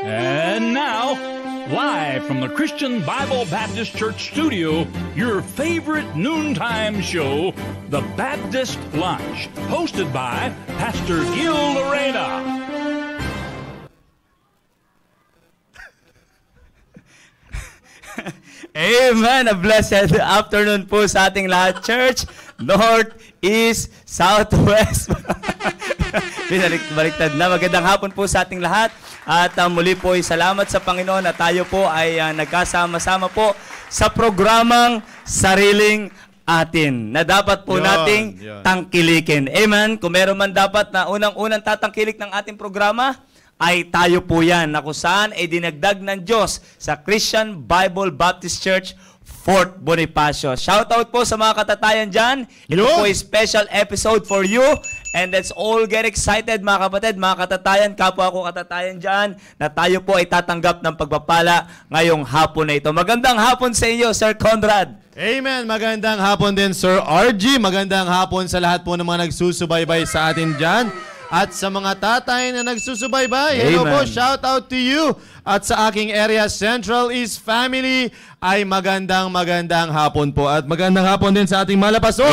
And now, live from the Christian Bible Baptist Church studio, your favorite noontime show, The Baptist Lunch, hosted by Pastor Gil Lorena. Amen! A blessed afternoon po sa ating lahat, Church, North, East, Southwest. Baliktad na. Magandang hapon po sa ating lahat. At muli po ay salamat sa Panginoon na tayo po ay nagkasama-sama po sa programang Sariling Atin na dapat po nating tangkilikin. Amen? Kung meron man dapat na unang-unang tatangkilik ng ating programa, ay tayo po yan na kung saan ay dinagdag ng Diyos sa Christian Bible Baptist Church Fort Bonifacio. Shout out po sa mga katatayan dyan. Ito po ay special episode for you. And let's all get excited mga kapatid, mga katatayan, kapwa ko katatayan dyan, na tayo po ay tatanggap ng pagpapala ngayong hapon na ito. Magandang hapon sa iyo, Sir Conrad. Amen. Magandang hapon din, Sir RG. Magandang hapon sa lahat po ng mga nagsusubaybay sa atin dyan. At sa mga tatay na nagsusubaybay, hello po, shout out to you. At sa aking area, Central East Family, ay magandang hapon po. At magandang hapon din sa ating malapastor,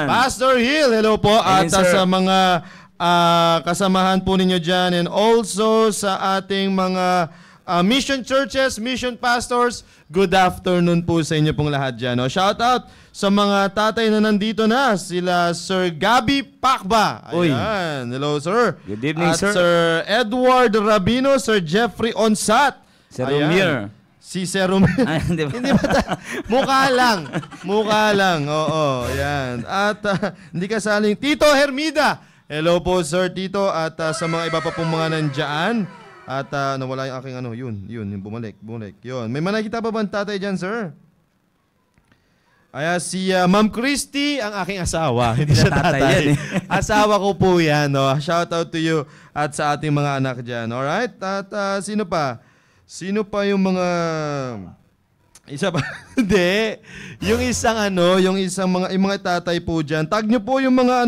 Pastor Hill, hello po. At sa mga kasamahan po ninyo dyan, and also sa ating mga mission churches, mission pastors, good afternoon po sa inyo pong lahat dyan. Shout out sa mga tatay na nandito na, sila Sir Gabi Pakba. Ayan. Hello, sir. Good evening, at sir. Sir Edward Rabino, Sir Jeffrey Onsat. Sir Romir. Si Sir Romir. Hindi ba? Mukha lang. Oo, ayan. At hindi kasaling Tito Hermida. Hello po, Sir Tito. At sa mga iba pa pong mga nandyan. At nawala yung aking yun, bumalik. Yun. May nakita pa ba ang tatay dyan, sir? Si Ma'am Christy, ang aking asawa. Hindi siya tatay. Yan, eh. Asawa ko po yan. No? Shout out to you at sa ating mga anak dyan. Alright? At sino pa? Sino pa yung mga... Isa pa? Hindi. Yung isang mga tatay po dyan. Tag nyo po yung mga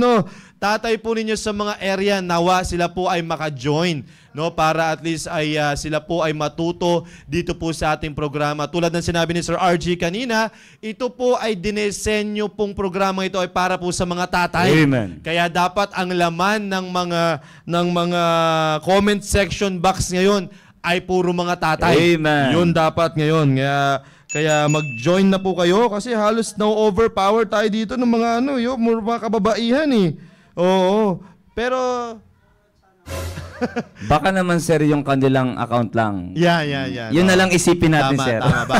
tatay po ninyo sa mga area, nawa sila po ay maka-join, no, para at least ay sila po ay matuto dito po sa ating programa. Tulad ng sinabi ni Sir RG kanina, ito po ay dinesenyo pong programa ito ay para po sa mga tatay. Amen. Kaya dapat ang laman ng mga comment section box ngayon ay puro mga tatay. Amen. Yun dapat ngayon. Kaya mag-join na po kayo kasi halos na-overpower tayo dito ng mga mga kababaihan eh. Oo. Pero baka naman, sir, yung kanilang account lang. Yeah. Yun na lang isipin natin, sir. Tama ba?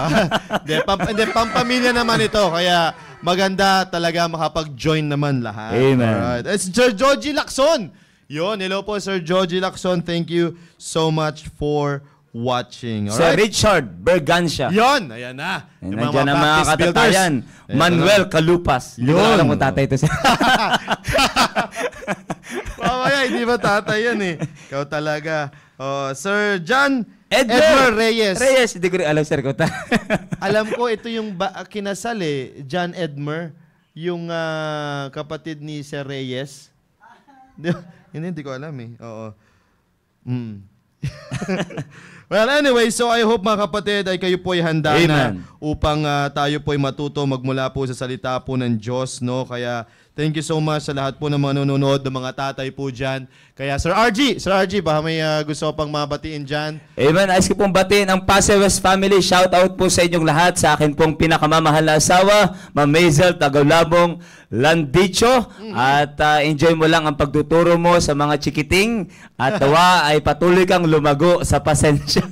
Hindi, pampamilya naman ito. Kaya maganda talaga makapag-join naman lahat. Amen. Alright. It's Sir Joji Lacson. Yun, hello po, Sir Joji Lacson. Thank you so much for watching. Sir Richard Bergancia. Yun, ayan na. Nandiyan na mga katatayan. Manuel Calupas. Yun. Hindi ko alam kung tatay ito, sir. Mamaya, hindi ba tatay yan eh. Ikaw talaga. Sir John Edmer Reyes. Hindi ko rin alam, sir. Alam ko, ito yung kinasal eh. John Edmer. Yung kapatid ni Sir Reyes. Hindi ko alam eh. Oo. Well, anyway, so I hope mga kapatid ay kayo po ay handa na upang tayo po ay matuto magmula po sa salita po ng Diyos, no? Kaya thank you so much sa lahat po ng mga nanonood, ng mga tatay po dyan. Kaya Sir RG, baka may gusto pang mabatiin dyan. Amen. Ayos ko pong batiin ang Pasay West family. Shout out po sa inyong lahat, sa akin pong pinakamamahal na asawa, Ma'am Maisel Tagalabong Landicho. At enjoy mo lang ang pagtuturo mo sa mga chikiting. At tawa ay patuloy kang lumago sa pasensya.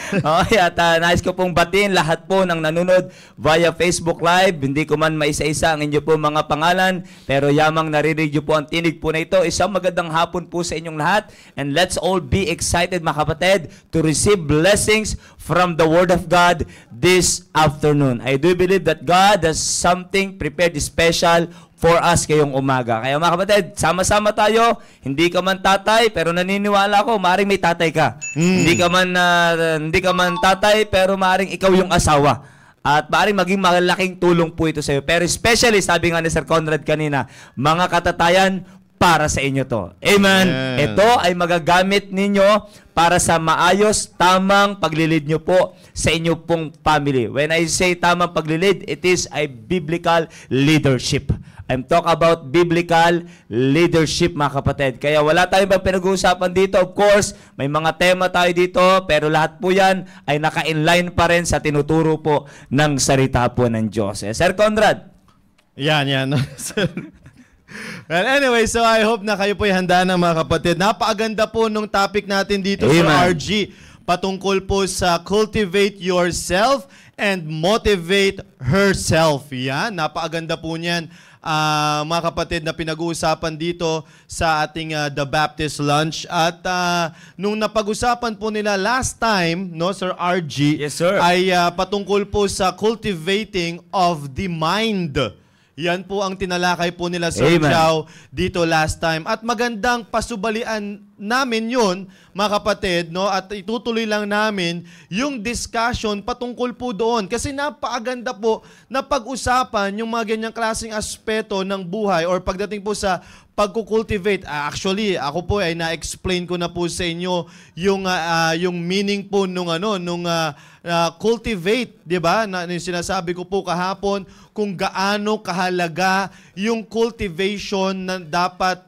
Okay, at nais ko pong batiin lahat po ng nanonood via Facebook Live. Hindi ko man maisa-isa ang inyo po mga pangalan, pero yamang naririnig nyo po ang tinig po na ito. Isang magandang hapon po sa inyong lahat. And let's all be excited mga kapatid to receive blessings from the Word of God this afternoon. I do believe that God has something prepared special for us ngayong umaga. Kaya mga kapatid, sama-sama tayo. Hindi ka man tatay, pero naniniwala ako, maaaring may tatay ka. Hindi ka man tatay, pero maaaring ikaw yung asawa. At maaaring maging malaking tulong po ito sa iyo. Pero especially, sabi nga ni Sir Conrad kanina, mga katatayan, para sa inyo to. Amen. Amen. Ito ay magagamit ninyo para sa maayos, tamang paglilid nyo po sa inyo pong family. When I say tamang paglilid, it is a biblical leadership. I'm talking about biblical leadership, mga kapatid. Kaya wala tayong bang pinag-uusapan dito. Of course, may mga tema tayo dito, pero lahat po yan ay naka-inline pa rin sa tinuturo po ng salita po ng Diyos. Sir Conrad? Yan. Well, anyway, so I hope na kayo po handa na, mga kapatid. Napakaganda po nung topic natin dito sa RG. Patungkol po sa cultivate yourself and motivate herself. Yan, napakaganda po niyan. Mga kapatid, na pinag-uusapan dito sa ating The Baptist Lunch. At nung napag-usapan po nila last time, no, Sir RG, yes, sir, ay patungkol po sa cultivating of the mind. Yan po ang tinalakay po nila, Sir Chow, dito last time. At magandang pasubalian namin yun, mga kapatid, no? At itutuloy lang namin yung discussion patungkol po doon. Kasi napakaganda po na pag-usapan yung mga ganyang klaseng aspeto ng buhay or pagdating po sa pagkukultivate. Actually, ako po ay na-explain ko na po sa inyo yung meaning po nung cultivate, 'di ba? Na yung sinasabi ko po kahapon kung gaano kahalaga yung cultivation na dapat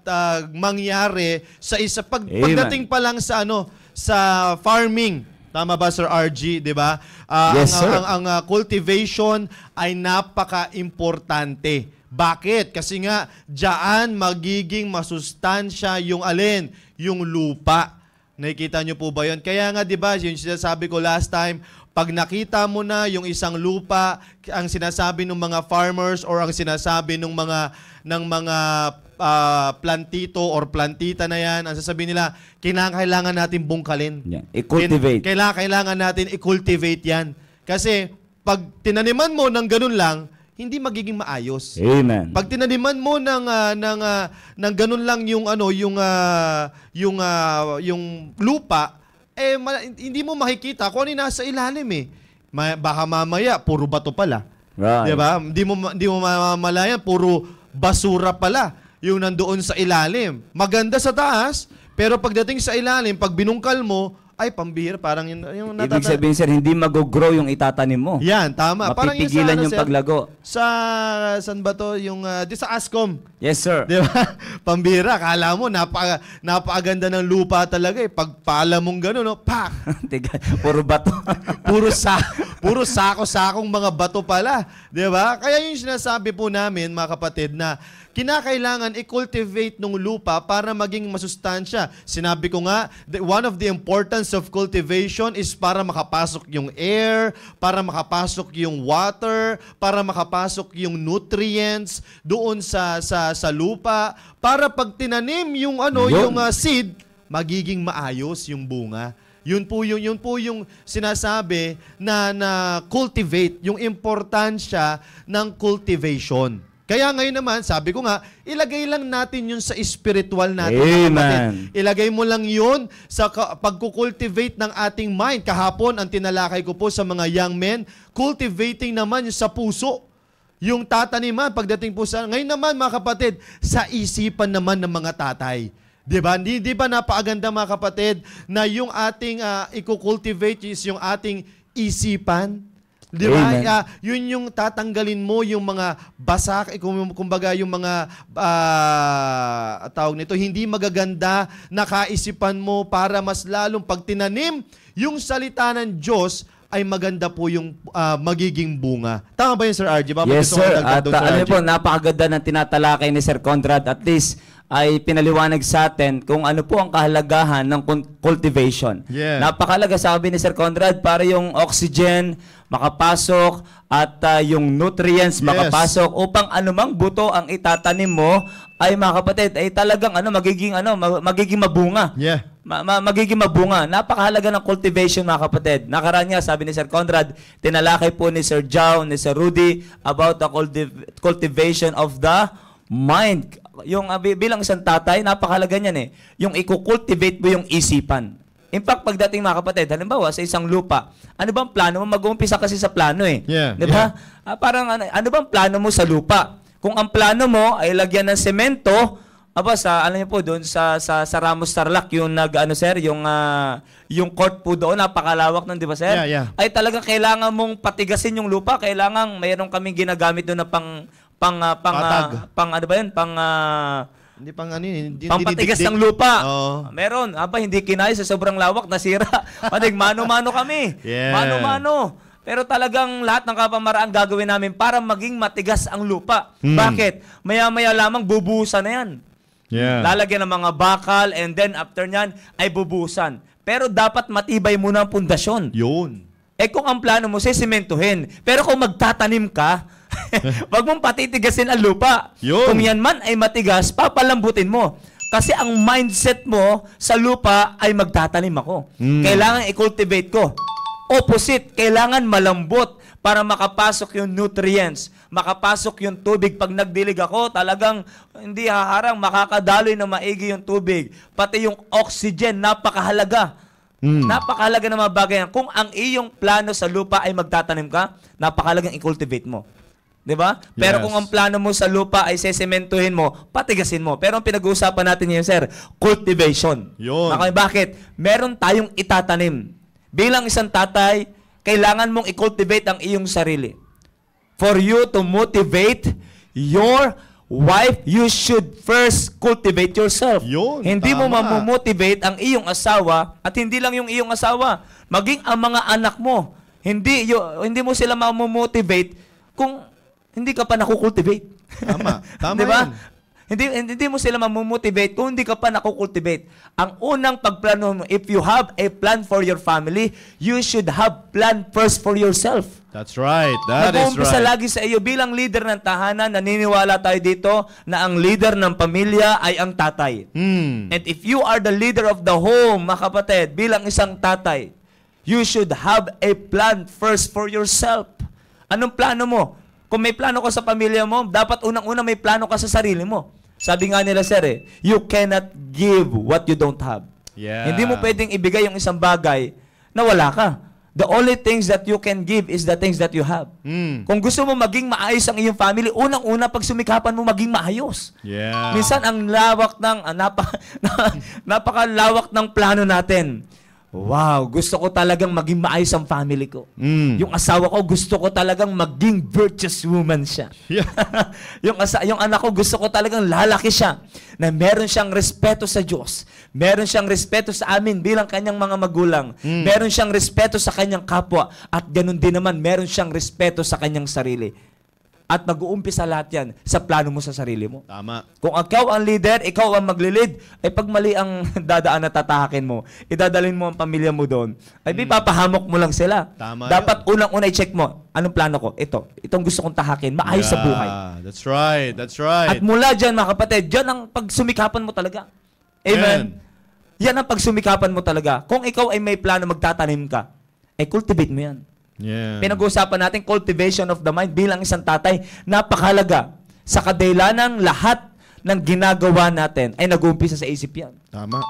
mangyari sa isa pagdating pa lang sa sa farming. Tama ba, Sir RG, 'di ba? Yes, sir. Ang cultivation ay napaka-importante. Bakit? Kasi nga, diyan magiging masustansya yung alin? Yung lupa. Nakikita nyo po ba yun? Kaya nga, di ba, yung sinasabi ko last time, pag nakita mo na yung isang lupa, ang sinasabi ng mga farmers or ang sinasabi ng mga plantito or plantita na yan, ang sasabihin nila, kailangan natin bungkalin. Yeah. I-cultivate. Kailangan natin i-cultivate yan. Kasi, pag tinaniman mo ng ganun lang, hindi magiging maayos. Amen. Pag tinaniman mo ng ganun lang yung lupa, hindi mo makikita kung ano yung nasa ilalim eh. Baka mamaya puro bato pala. Right. 'Di ba? Hindi mo mamalayan puro basura pala yung nandoon sa ilalim. Maganda sa taas, pero pagdating sa ilalim, pag binungkal mo, ay, pambihira, parang yung Ibig sabihin, sir, hindi mag-grow yung itatanim mo. Yan, tama. Mapipigilan yung paglago. Saan ba to? Di sa Ascom. Yes, sir. Di ba? Pambihira, kala mo, napakaganda ng lupa talaga eh. Pagpala mong gano'n, no? Pak! Puro bato. Puro sako-sakong mga bato pala. Di ba? Kaya yung sinasabi po namin, mga kapatid, na kinakailangan i-cultivate ng lupa para maging masustansya. Sinabi ko nga, one of the importance of cultivation is para makapasok yung air, para makapasok yung water, para makapasok yung nutrients doon sa lupa, para pag tinanim yung seed, magiging maayos yung bunga. Yun po yung sinasabi na cultivate, yung importansya ng cultivation. Kaya ngayon naman, sabi ko nga, ilagay lang natin yun sa spiritual natin. Amen. Ilagay mo lang yun sa pagkukultivate ng ating mind. Kahapon, ang tinalakay ko po sa mga young men, cultivating naman yung sa puso. Yung tataniman, pagdating po sa... Ngayon naman, mga kapatid, sa isipan naman ng mga tatay. Diba? Di ba napakaganda, mga kapatid, na yung ating i-cultivate is yung ating isipan? Di ba? Yun yung tatanggalin mo yung mga basak, kumbaga yung mga tawag nito, hindi magaganda na kaisipan mo para mas lalong pag tinanim yung salita ng Diyos ay maganda po yung magiging bunga. Tama ba yun, Sir RG? Yes, sir. At alam po, napakaganda ng tinatalakay ni Sir Conrad. At least, ay pinaliwanag sa atin kung ano po ang kahalagahan ng cultivation. Yeah. Napakalaga, sabi ni Sir Conrad, para yung oxygen makapasok at yung nutrients makapasok upang anumang buto ang itatanim mo ay, mga kapatid, ay talagang magiging mabunga. Yeah. Magiging mabunga. Napakahalaga ng cultivation, mga kapatid. Nakaraan nga, sabi ni Sir Conrad, tinalakay po ni Sir Jao, ni Sir Rudy about the cultivation of the mind. Yung bilang isang tatay, napakahalaga niyan eh. Yung i-cultivate mo yung isipan. In fact, pagdating, mga kapatid, halimbawa sa isang lupa, ano bang plano mo? Mag-uumpisa kasi sa plano eh. Yeah, di ba? Parang ano bang plano mo sa lupa? Kung ang plano mo ay lagyan ng semento, alam niyo po doon sa Ramos Tarlac yung sir, yung court po doon napakalawak nun, di ba sir? Yeah. Ay talagang kailangan mong patigasin yung lupa, kailangan mayroon kaming ginagamit doon na Hindi pampatigas ng lupa. Oo. Meron. Hindi kinaya sa sobrang lawak, nasira. Panig, mano-mano kami. Yeah. Mano-mano. Pero talagang lahat ng kapamaraang gagawin namin para maging matigas ang lupa. Bakit? Maya-maya lamang bubuhusan na yan. Yeah. Lalagyan ng mga bakal and then after nyan ay bubuhusan. Pero dapat matibay muna ang pundasyon. Yun. Kung ang plano mo, sesimentuhin. Pero kung magtatanim ka, wag mong patitigasin ang lupa. Yun. Kung yan man ay matigas, papalambutin mo. Kasi ang mindset mo sa lupa ay magtatanim ako. Kailangan i-cultivate ko. Opposite, kailangan malambot para makapasok yung nutrients, makapasok yung tubig. Pag nagdilig ako, talagang hindi haharang, makakadaloy na maigi yung tubig. Pati yung oxygen, napakahalaga. Napakahalaga ng mga bagay yan. Kung ang iyong plano sa lupa ay magtatanim ka, napakahalagang i-cultivate mo. Diba? Pero kung ang plano mo sa lupa ay sesementuhin mo, patigasin mo. Pero ang pinag-uusapan natin ngayon, sir, cultivation. Yun. Bakit? Meron tayong itatanim. Bilang isang tatay, kailangan mong i-cultivate ang iyong sarili. For you to motivate your wife, you should first cultivate yourself. Yun, hindi tama. mo mamomotivate ang iyong asawa, at hindi lang yung iyong asawa, maging ang mga anak mo. Hindi mo sila mamomotivate kung hindi ka pa nakukultivate. Tama. Tama diba? yan. Hindi mo sila mamomotivate kung hindi ka pa nakukultivate. Ang unang pagplano mo, if you have a plan for your family, you should have plan first for yourself. That's right. That is Nag-uumpisa right. lagi sa iyo bilang leader ng tahanan, naniniwala tayo dito na ang leader ng pamilya ay ang tatay. And if you are the leader of the home, mga kapatid, bilang isang tatay, you should have a plan first for yourself. Anong plano mo? Kung may plano ka sa pamilya mo, dapat unang-una may plano ka sa sarili mo. Sabi nga nila, sir, you cannot give what you don't have. Yeah. Hindi mo pwedeng ibigay yung isang bagay na wala ka. The only things that you can give is the things that you have. Kung gusto mo maging maayos ang iyong family, unang-una pagsumikapan mo maging maayos. Yeah. Minsan ang lawak ng napakalawak ng plano natin. Wow, gusto ko talagang maging maayos ang family ko. Yung asawa ko, gusto ko talagang maging virtuous woman siya. Yeah. yung anak ko, gusto ko talagang lalaki siya. Na meron siyang respeto sa Diyos. Meron siyang respeto sa amin bilang kanyang mga magulang. Meron siyang respeto sa kanyang kapwa. At ganun din naman, meron siyang respeto sa kanyang sarili. At mag-uumpisa lahat yan sa plano mo sa sarili mo. Tama. Kung ikaw ang leader, ikaw ang maglilid, ay pag mali ang dadaan na tatahakin mo, idadalhin mo ang pamilya mo doon, ay papahamok mo lang sila. Tama Dapat unang-una i-check mo, anong plano ko? Itong gusto kong tahakin, maayos sa buhay. That's right. That's right. At mula dyan, mga kapatid, dyan ang pagsumikapan mo talaga. Amen? Yan ang pagsumikapan mo talaga. Kung ikaw ay may plano magtatanim ka, ay cultivate mo yan. Yeah. Pinag-uusapan natin cultivation of the mind bilang isang tatay, napakahalaga. Sa kadailanang lahat ng ginagawa natin ay nag-uumpisa sa isip yan. Tama.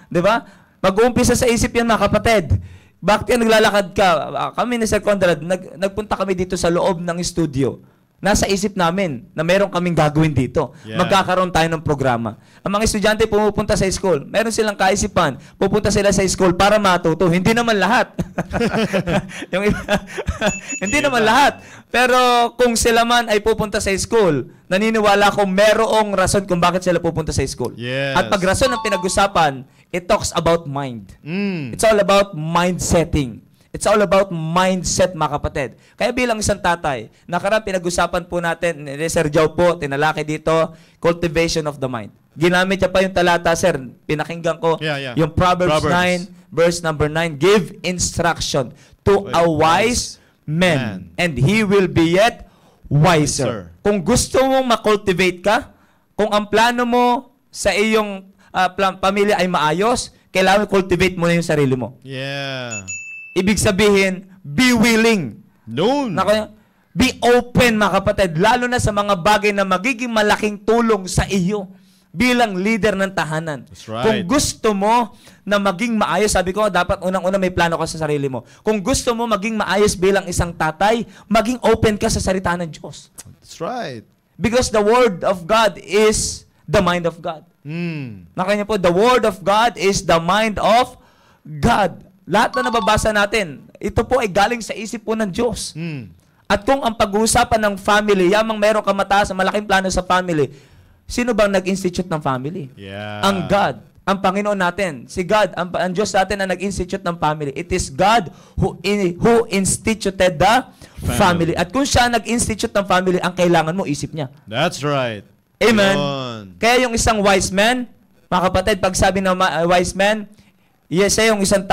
Di ba? Mag-uumpisa sa isip yan, mga kapatid. Bakit yan naglalakad ka? Kami ni Sir Conrad, nagpunta kami dito sa loob ng studio. Nasa isip namin na meron kaming gagawin dito. Yeah. Magkakaroon tayo ng programa. Ang mga estudyante pumupunta sa school. Meron silang kaisipan. Pupunta sila sa school para matuto. Hindi naman lahat. Yung iba, hindi naman lahat. Pero kung sila man ay pupunta sa school, naniniwala akong merong rason kung bakit sila pupunta sa school. Yes. At pag rason ang pinag-usapan, it talks about mind. It's all about mind setting. It's all about mindset, mga kapatid. Kaya bilang isang tatay, nakaraan pinag-usapan po natin, ni Sir Joe po, tinalaki dito, cultivation of the mind. Ginamit niya pa yung talata, sir. Pinakinggan ko yung Proverbs 9, verse number 9. Give instruction to a wise man, and he will be yet wiser. Kung gusto mong makultivate ka, kung ang plano mo sa iyong pamilya ay maayos, kailangan cultivate mo na yung sarili mo. Yeah. Ibig sabihin, be willing. Noon. Be open, mga kapatid, lalo na sa mga bagay na magiging malaking tulong sa iyo bilang leader ng tahanan. That's right. Kung gusto mo na maging maayos, sabi ko, dapat unang-una may plano ka sa sarili mo. Kung gusto mo maging maayos bilang isang tatay, maging open ka sa salita ng Diyos. That's right. Because the Word of God is the mind of God. Mm. Nakanya po, the Word of God is the mind of God. Lahat na nababasa natin, ito po ay galing sa isip po ng Diyos. Mm. At kung ang pag-uusapan ng family, yamang meron ka mataas, malaking plano sa family, sino bang nag-institute ng family? Yeah. Ang God, ang Panginoon natin. Si God, ang Diyos natin na nag-institute ng family. It is God who instituted the family. At kung siya nag-institute ng family, ang kailangan mo, isip niya. That's right. Amen. Yun. Kaya yung isang wise man, mga kapatid, pag sabi ng wise man, isa yung isang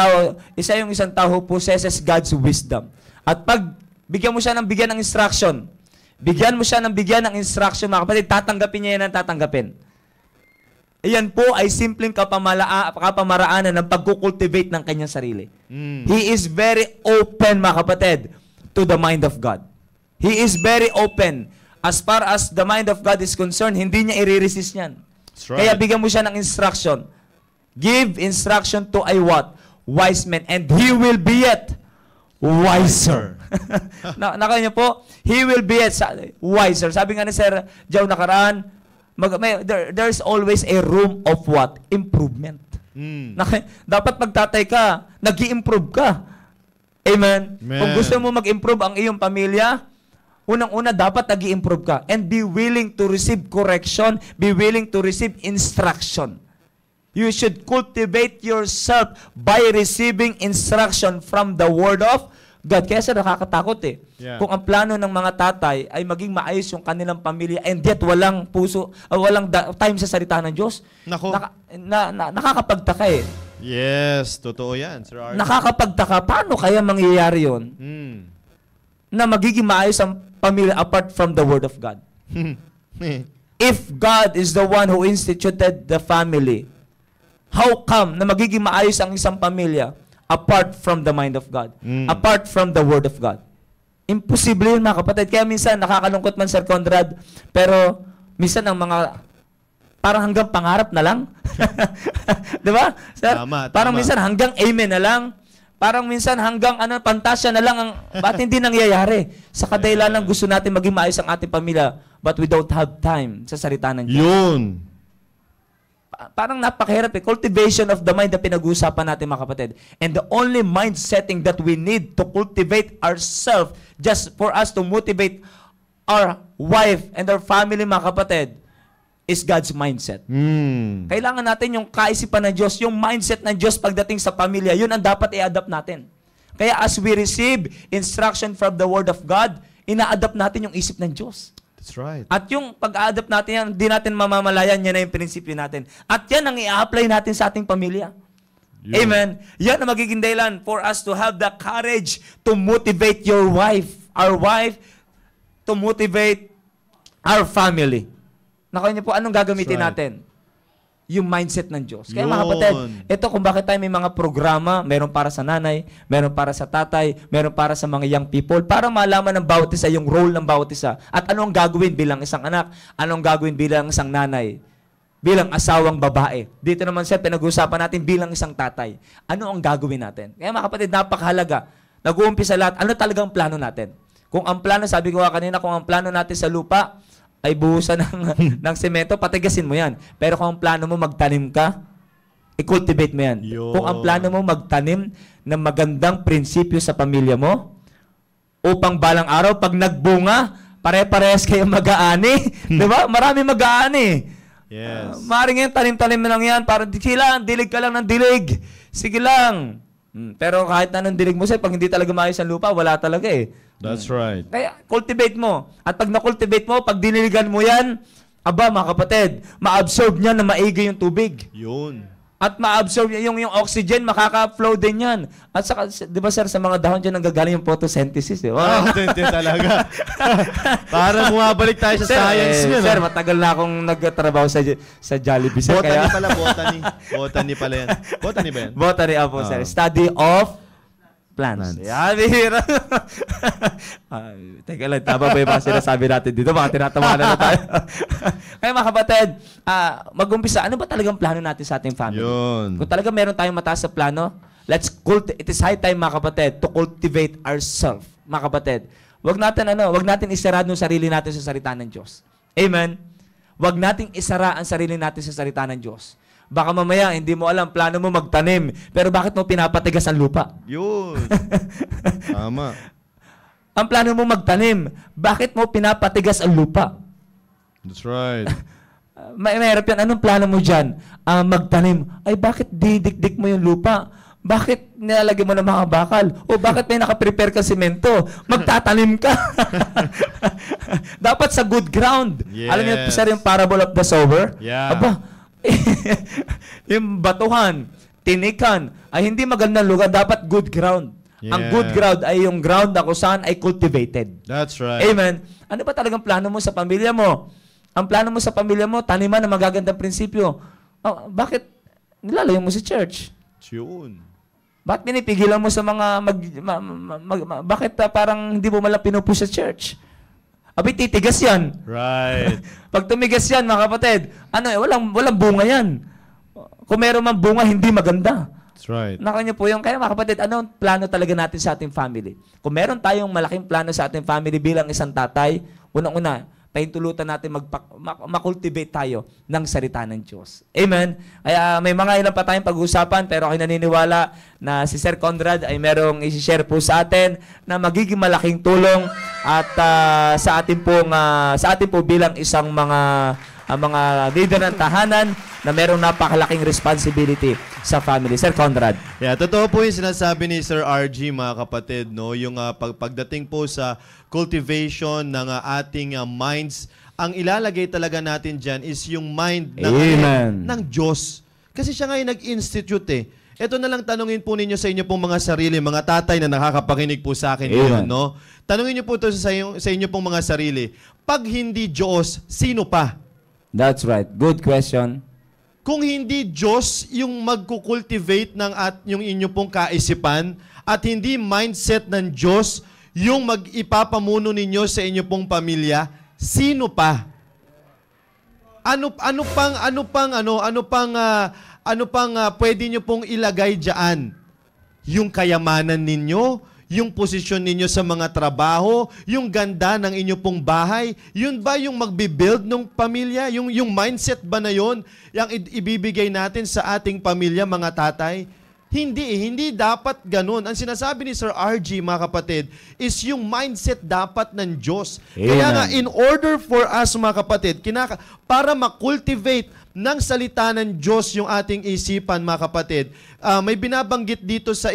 tao who possesses God's wisdom. At pag bigyan mo siya ng instruction, mga kapatid, tatanggapin niya yan ang tatanggapin. Iyan po ay simpleng kapamaraanan ng pagkukultivate ng kanyang sarili. Mm. He is very open, mga kapatid, to the mind of God. He is very open. As far as the mind of God is concerned, hindi niya i-resist yan. That's right. Kaya bigyan mo siya ng instruction. Give instruction to a what? Wise man. And he will be yet wiser. Nakaya niyo po, he will be yet wiser. Sabi nga ni Sir Joe nakaraan, there's always a room of what? Improvement. Mm. Dapat magtatay ka, nag-i-improve ka. Amen? Kung gusto mo mag-improve ang iyong pamilya, unang-una, dapat nag-i-improve ka. And be willing to receive correction. Be willing to receive instruction. You should cultivate yourself by receiving instruction from the Word of God. Kaya sa nakakatakot eh. Yeah. Kung ang plano ng mga tatay ay maging maayos yung kanilang pamilya and yet walang puso, walang time sa salita ng Diyos, Nako. nakakapagtaka eh. Yes, totoo yan, Sir Arthur. Nakakapagtaka. Paano kaya mangyayari yun Mm. na magiging maayos ang pamilya apart from the Word of God? If God is the one who instituted the family, how come na magiging maayos ang isang pamilya apart from the mind of God? Mm. Apart from the Word of God? Imposible yun, mga kapatid. Kaya minsan, nakakalungkot man, Sir Conrad, pero minsan ang mga parang hanggang pangarap na lang. Di ba? Sir? Tama. Parang minsan hanggang amen na lang. Parang minsan hanggang pantasya na lang ang ba't hindi nangyayari? Sa kadahilan ng gusto natin maging maayos ang ating pamilya, but we don't have time sa salita ng Diyos. Yun. Parang napakahirap eh. Cultivation of the mind na pinag-uusapan natin, mga kapatid. And the only mind setting that we need to cultivate ourselves just for us to motivate our wife and our family, mga kapatid, is God's mindset. Mm. Kailangan natin yung kaisipan ng Diyos, yung mindset ng Diyos pagdating sa pamilya. Yun ang dapat i-adapt natin. Kaya as we receive instruction from the Word of God, ina-adapt natin yung isip ng Diyos. That's right. At yung pag-adapt natin yan, hindi natin mamamalayan, yan na yung prinsipyo natin. At yan ang i-apply natin sa ating pamilya. Yun. Amen. Yan ang magiging dahilan for us to have the courage to motivate your wife, our wife, to motivate our family. Nakaya niyo po, anong gagamitin That's right. natin? Yung mindset ng Diyos. Kaya mga Yun. kapatid, ito kung bakit tayo may mga programa, meron para sa nanay, meron para sa tatay, meron para sa mga young people, para malaman ng bawat isa yung role ng bawat isa. At anong gagawin bilang isang anak, anong gagawin bilang isang nanay, bilang asawang babae. Dito naman sir, pinag-uusapan natin bilang isang tatay. Ano ang gagawin natin? Kaya mga kapatid, napakahalaga. Nag-uumpisa lahat, ano talagang plano natin? Kung ang plano, sabi ko kanina, kung ang plano natin sa lupa, ay buhusan ng semento, patigasin mo yan. Pero kung ang plano mo magtanim ka, i-cultivate mo yan. Yun. Kung ang plano mo magtanim ng magandang prinsipyo sa pamilya mo, upang balang araw, pag nagbunga, pare-parehas kayo mag-aani. Di ba? Marami mag-aani. Yes. Maaaring yan, tanim-tanim na lang yan. Para dilig ka lang ng dilig. Sige lang. Pero kahit anong dilig mo sir, pag hindi talaga maayos ang lupa, wala talaga eh. That's right. Kaya cultivate mo. At pag na-cultivate mo, pag diniligan mo yan, aba mga kapatid, ma-absorb niya na maigi yung tubig. Yun. At ma-absorb yung oxygen, makaka-flow din yan. At saka, di ba sir, sa mga dahon dyan nanggagaling yung photosynthesis. Eh? Wow, tente talaga. Parang bumabalik tayo sa science niya. Sir, matagal na akong nagtatrabaho sa Jollibee. Sir, Botany kaya, pala, botany. Botany pala yan. Botany ba yan? Botany po, sir. Study of plants. Yan, bihira. Teka lang, tama ba yung mga sinasabi natin dito? Mga tinatawanan na tayo. Kaya mga kapatid, mag-umpisa, ano ba talagang plano natin sa ating family? Yun. Kung talaga meron tayong mataas sa plano, it is high time mga kapatid to cultivate ourselves. Mga kapatid, wag natin isarado ng sarili natin sa salita ng Diyos. Amen? Huwag nating isara ang sarili natin sa salita ng Diyos. Baka mamaya, hindi mo alam, plano mo magtanim, pero bakit mo pinapatigas ang lupa? Yun. Tama. Ang plano mo magtanim, bakit mo pinapatigas ang lupa? That's right. Mahirap yan. Anong plano mo dyan? Magtanim. Ay, bakit didikdik mo yung lupa? Bakit nilalagay mo ng mga bakal? O bakit may nakaprepare ka simento? Magtatanim ka. Dapat sa good ground. Yes. Alam niyo, sir, yung parable of the sower? Yeah. Aba, yung batuhan, tinikan, ay hindi magandang lugar. Dapat good ground. Ang Yeah. good ground ay yung ground na kung saan ay cultivated. That's right. Amen. Ano ba talagang plano mo sa pamilya mo? Ang plano mo sa pamilya mo, taniman ng magagandang prinsipyo. Oh, bakit nilalayo mo si church? Yun. Bakit pinipigilan mo sa mga bakit parang hindi mo malang pinupush sa church? Abi, titigas yan. Right. Pag tumigas yan, mga kapatid, walang bunga yan. Kung meron man bunga, hindi maganda. That's right. Nakanya po yung, kaya mga kapatid, ano ang plano talaga natin sa ating family? Kung meron tayong malaking plano sa ating family bilang isang tatay, unang-una, pahintulutan natin makultivate tayo ng salita ng Diyos. Amen? Kaya may mga ilan pa tayong pag-uusapan, pero ako naniniwala na si Sir Conrad ay merong isi-share po sa atin na magiging malaking tulong at sa atin po bilang isang mga leader ng tahanan na merong napakalaking responsibility sa family. Sir Conrad. Yeah, totoo po yung sinasabi ni Sir RG, mga kapatid, no? Yung pagdating po sa cultivation ng ating minds, ang ilalagay talaga natin dyan is yung mind ng Diyos. Kasi siya nga yung nag-institute eh. Ito na lang tanungin po ninyo sa inyo pong mga sarili, mga tatay na nakakapakinig po sa akin ngayon, no? Tanungin niyo po ito sa inyo pong mga sarili. Pag hindi Diyos, sino pa? That's right. Good question. Kung hindi Diyos yung magkukultivate ng yung inyo pong kaisipan at hindi mindset ng Diyos yung mag-ipapamuno ninyo sa inyo pong pamilya, sino pa? Ano pang pwede nyo pong ilagay diyan? Yung kayamanan ninyo, yung posisyon ninyo sa mga trabaho, yung ganda ng inyo pong bahay, yun ba yung magbibuild ng pamilya? Yung mindset ba na yun, yung ibibigay natin sa ating pamilya, mga tatay? Hindi dapat ganun. Ang sinasabi ni Sir RG, mga kapatid, is yung mindset dapat ng Diyos. Amen. Kaya nga, in order for us, mga kapatid, para makultivate ng salita ng Diyos yung ating isipan, mga kapatid, may binabanggit dito sa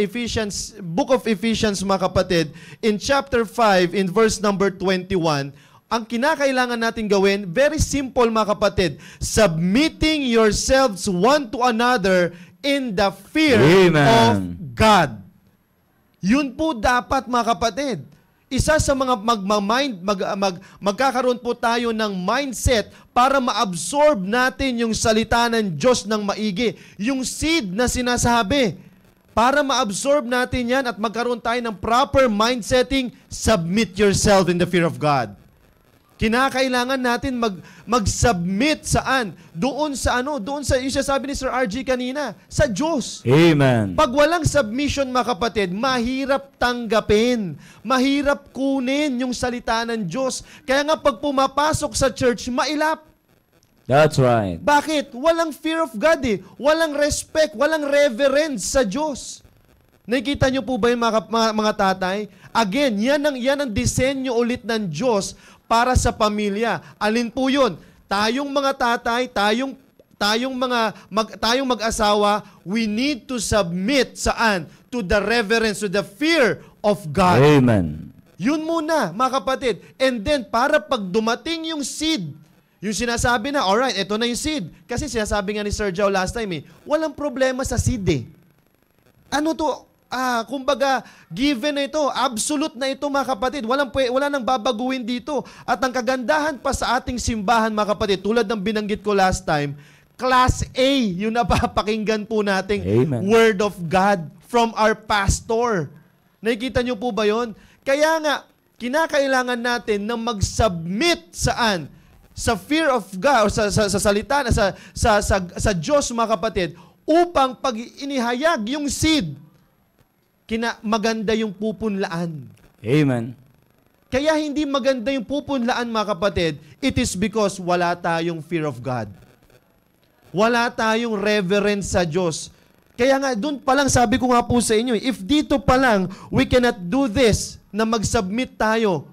Book of Ephesians, mga kapatid, in chapter 5, in verse number 21, ang kinakailangan natin gawin, very simple, mga kapatid, submitting yourselves one to another in the fear of God. Yun po dapat, mga kapatid. Isa sa mga magkakaroon po tayo ng mindset para ma-absorb natin yung salita ng Diyos ng maigi. Yung seed na sinasabi. Para ma-absorb natin yan at magkaroon tayo ng proper mindsetting, submit yourself in the fear of God. Kinakailangan natin mag-submit saan? Doon sa yung sabi ni Sir RG kanina, sa Diyos. Amen. Pag walang submission, mga kapatid, mahirap tanggapin. Mahirap kunin yung salita ng Diyos. Kaya nga pag pumapasok sa church, mailap. That's right. Bakit? Walang fear of God eh. Walang respect, walang reverence sa Diyos. Nakikita niyo po ba yung mga tatay? Again, yan ang disenyo ulit ng Diyos para sa pamilya. Alin po yun? Tayong mga tatay, tayong mag-asawa, we need to submit saan? To the reverence, to the fear of God. Amen. Yun muna, mga kapatid. And then, para pag dumating yung seed, yung sinasabi na, alright, ito na yung seed. Kasi sinasabi nga ni Sir Joe last time walang problema sa seed eh. Ano to? Kumbaga, given na ito, absolute na ito, mga kapatid. Wala nang babaguhin dito. At ang kagandahan pa sa ating simbahan, mga kapatid, tulad ng binanggit ko last time, Class A, yung napapakinggan po nating Amen. Word of God from our pastor. Nakikita niyo po ba yun? Kaya nga, kinakailangan natin na mag-submit saan? Sa fear of God, o sa salita, sa Diyos, mga kapatid, upang pag inihayag yung seed, maganda yung pupunlaan. Amen. Kaya hindi maganda yung pupunlaan, mga kapatid, it is because wala tayong fear of God. Wala tayong reverence sa Diyos. Kaya nga, doon pa lang, sabi ko nga po sa inyo, if dito pa lang, we cannot do this, na mag-submit tayo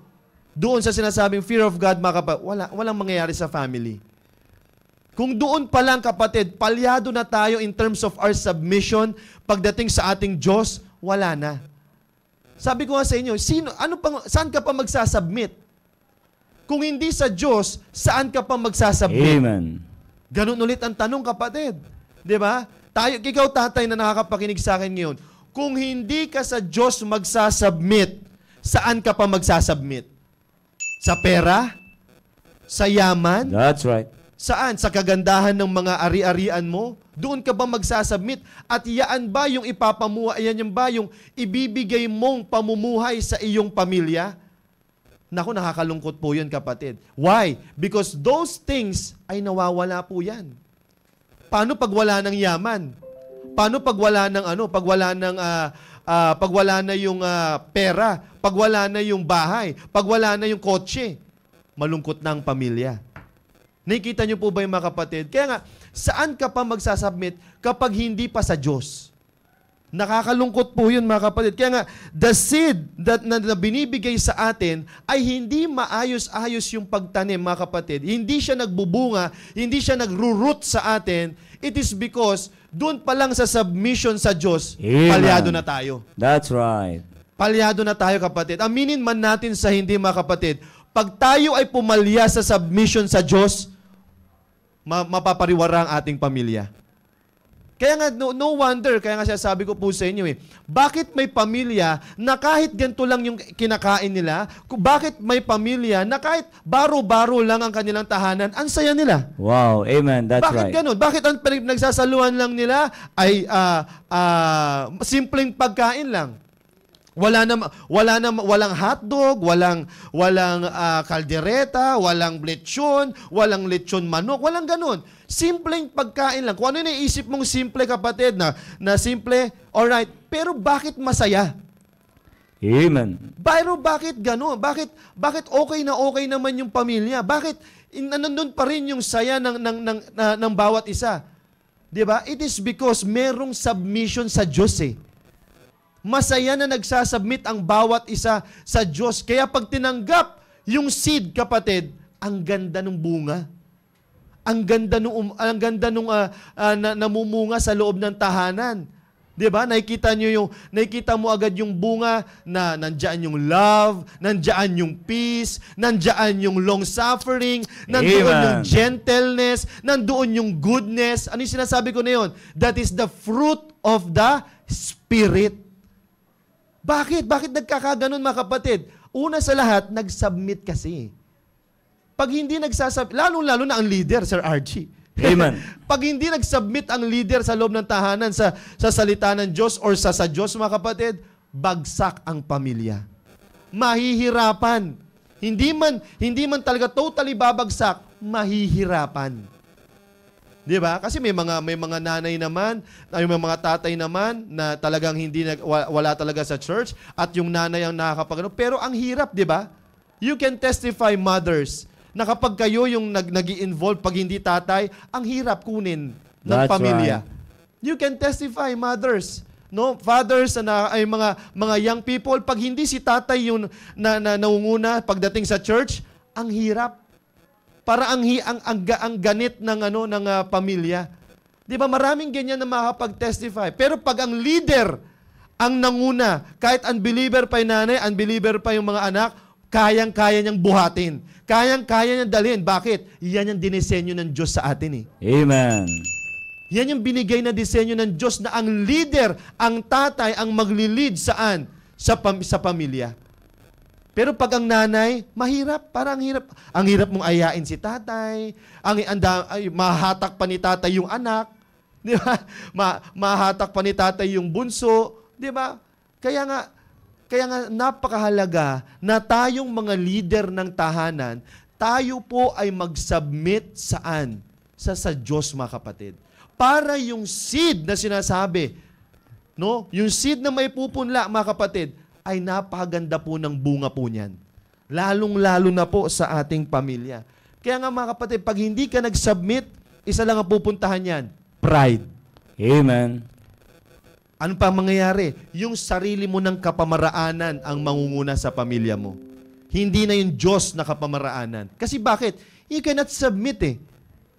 doon sa sinasabing fear of God, mga kapatid, walang mangyayari sa family. Kung doon pa lang, kapatid, palyado na tayo in terms of our submission, pagdating sa ating Diyos, wala na. Sabi ko nga sa inyo, saan ka pa magsasubmit? Kung hindi sa Diyos, saan ka pa magsasubmit? Amen. Ganun ulit ang tanong, kapatid. Di ba? Ikaw tatay na nakakapakinig sa akin ngayon, kung hindi ka sa Diyos magsasubmit, saan ka pa magsasubmit? Sa pera? Sa yaman? That's right. Saan? Sa kagandahan ng mga ari-arian mo? Doon ka ba magsasubmit? At yan ba yung yung ibibigay mong pamumuhay sa iyong pamilya? Naku, nakakalungkot po yun, kapatid. Why? Because those things ay nawawala po yan. Paano pag wala ng yaman? Paano pag wala ng pag wala na yung pera, pag wala na yung bahay, pag wala na yung kotse? Malungkot na ang pamilya. Nakikita niyo po ba yung mga kapatid? Kaya nga, saan ka pa magsasubmit kapag hindi pa sa Diyos? Nakakalungkot po yun, mga kapatid. Kaya nga, the seed na binibigay sa atin ay hindi maayos-ayos yung pagtanim, mga kapatid. Hindi siya nagbubunga, hindi siya nagro-root sa atin. It is because doon pa lang sa submission sa Diyos, palyado na tayo. That's right. Palyado na tayo, kapatid. Aminin man natin sa hindi, mga kapatid, pag tayo ay pumalya sa submission sa Diyos, mapapariwara ang ating pamilya. Kaya nga, no wonder, kaya nga sabi ko po sa inyo bakit may pamilya na kahit ganito lang yung kinakain nila, bakit may pamilya na kahit baro-baro lang ang kanilang tahanan, ang saya nila. Wow, amen, that's bakit right. ganun? Bakit ang nagsasaluhan lang nila ay simpleng pagkain lang? Walang hotdog, walang kaldereta, walang lechon manok, walang ganun. Simpleng pagkain lang. Kung ano yung naisip mong simple, kapatid, na simple, alright, pero bakit masaya? Amen. Pero bakit gano'n? Bakit okay naman yung pamilya? Bakit nandun pa rin yung saya ng bawat isa? Diba? It is because merong submission sa Diyos Masaya na nagsasubmit ang bawat isa sa Diyos. Kaya pag tinanggap yung seed, kapatid, ang ganda ng bunga. Ang ganda nung namumunga sa loob ng tahanan. 'Di ba? Nakikita mo agad yung bunga na nandiyan yung love, nandiyan yung peace, nandiyan yung long suffering, nandoon yung gentleness, nandoon yung goodness. Ano yung sinasabi ko na yun? That is the fruit of the Spirit. Bakit? Bakit nagkakaganon, mga kapatid? Una sa lahat, nag-submit kasi. Pag hindi nagsasubmit, lalo na ang leader, Sir RG. Amen. Pag hindi nag-submit ang leader sa loob ng tahanan, sa salita ng Diyos or sa Diyos, mga kapatid, bagsak ang pamilya. Mahihirapan. Hindi man talaga totally babagsak, mahihirapan. Di ba? Kasi may mga nanay naman, may mga tatay naman na talagang wala talaga sa church at yung nanay ang nakakapagano. Pero ang hirap, di ba? You can testify, mothers, na kapag kayo yung nag-i-involve, pag hindi tatay, ang hirap kunin ng pamilya. Right. You can testify, mothers. No, fathers na ay mga young people, pag hindi si tatay yung naunguna pagdating sa church, ang hirap. Para ang ganit ng pamilya. 'Di ba? Maraming ganyan na makakapag-testify. Pero pag ang leader ang nanguna, kahit unbeliever pa yung nanay, unbeliever pa yung mga anak, kayang-kaya niyang buhatin. Kayang-kaya niyang dalhin. Bakit? Yan yung dinisenyo ng Diyos sa atin Amen. Yan yung binigay na disenyo ng Diyos na ang leader, ang tatay, ang magli-lead saan? Sa pamilya. Pero pag ang nanay, mahirap. Parang hirap. Ang hirap mong ayain si tatay. Mahatak pa ni tatay yung anak. Di ba? Mahatak pa ni tatay yung bunso. Di ba? Kaya nga napakahalaga na tayong mga leader ng tahanan, tayo po ay mag-submit saan? Sa Diyos, mga kapatid. Para yung seed na sinasabi, no? Yung seed na may pupunla, mga kapatid, ay napakaganda po ng bunga po niyan. Lalong-lalo na po sa ating pamilya. Kaya nga mga kapatid, pag hindi ka nag-submit, isa lang ang pupuntahan yan, pride. Amen. Ano pa ang mangyayari? Yung sarili mo ng kapamaraanan ang mangunguna sa pamilya mo. Hindi na yung Diyos na kapamaraanan. Kasi bakit? You cannot submit eh.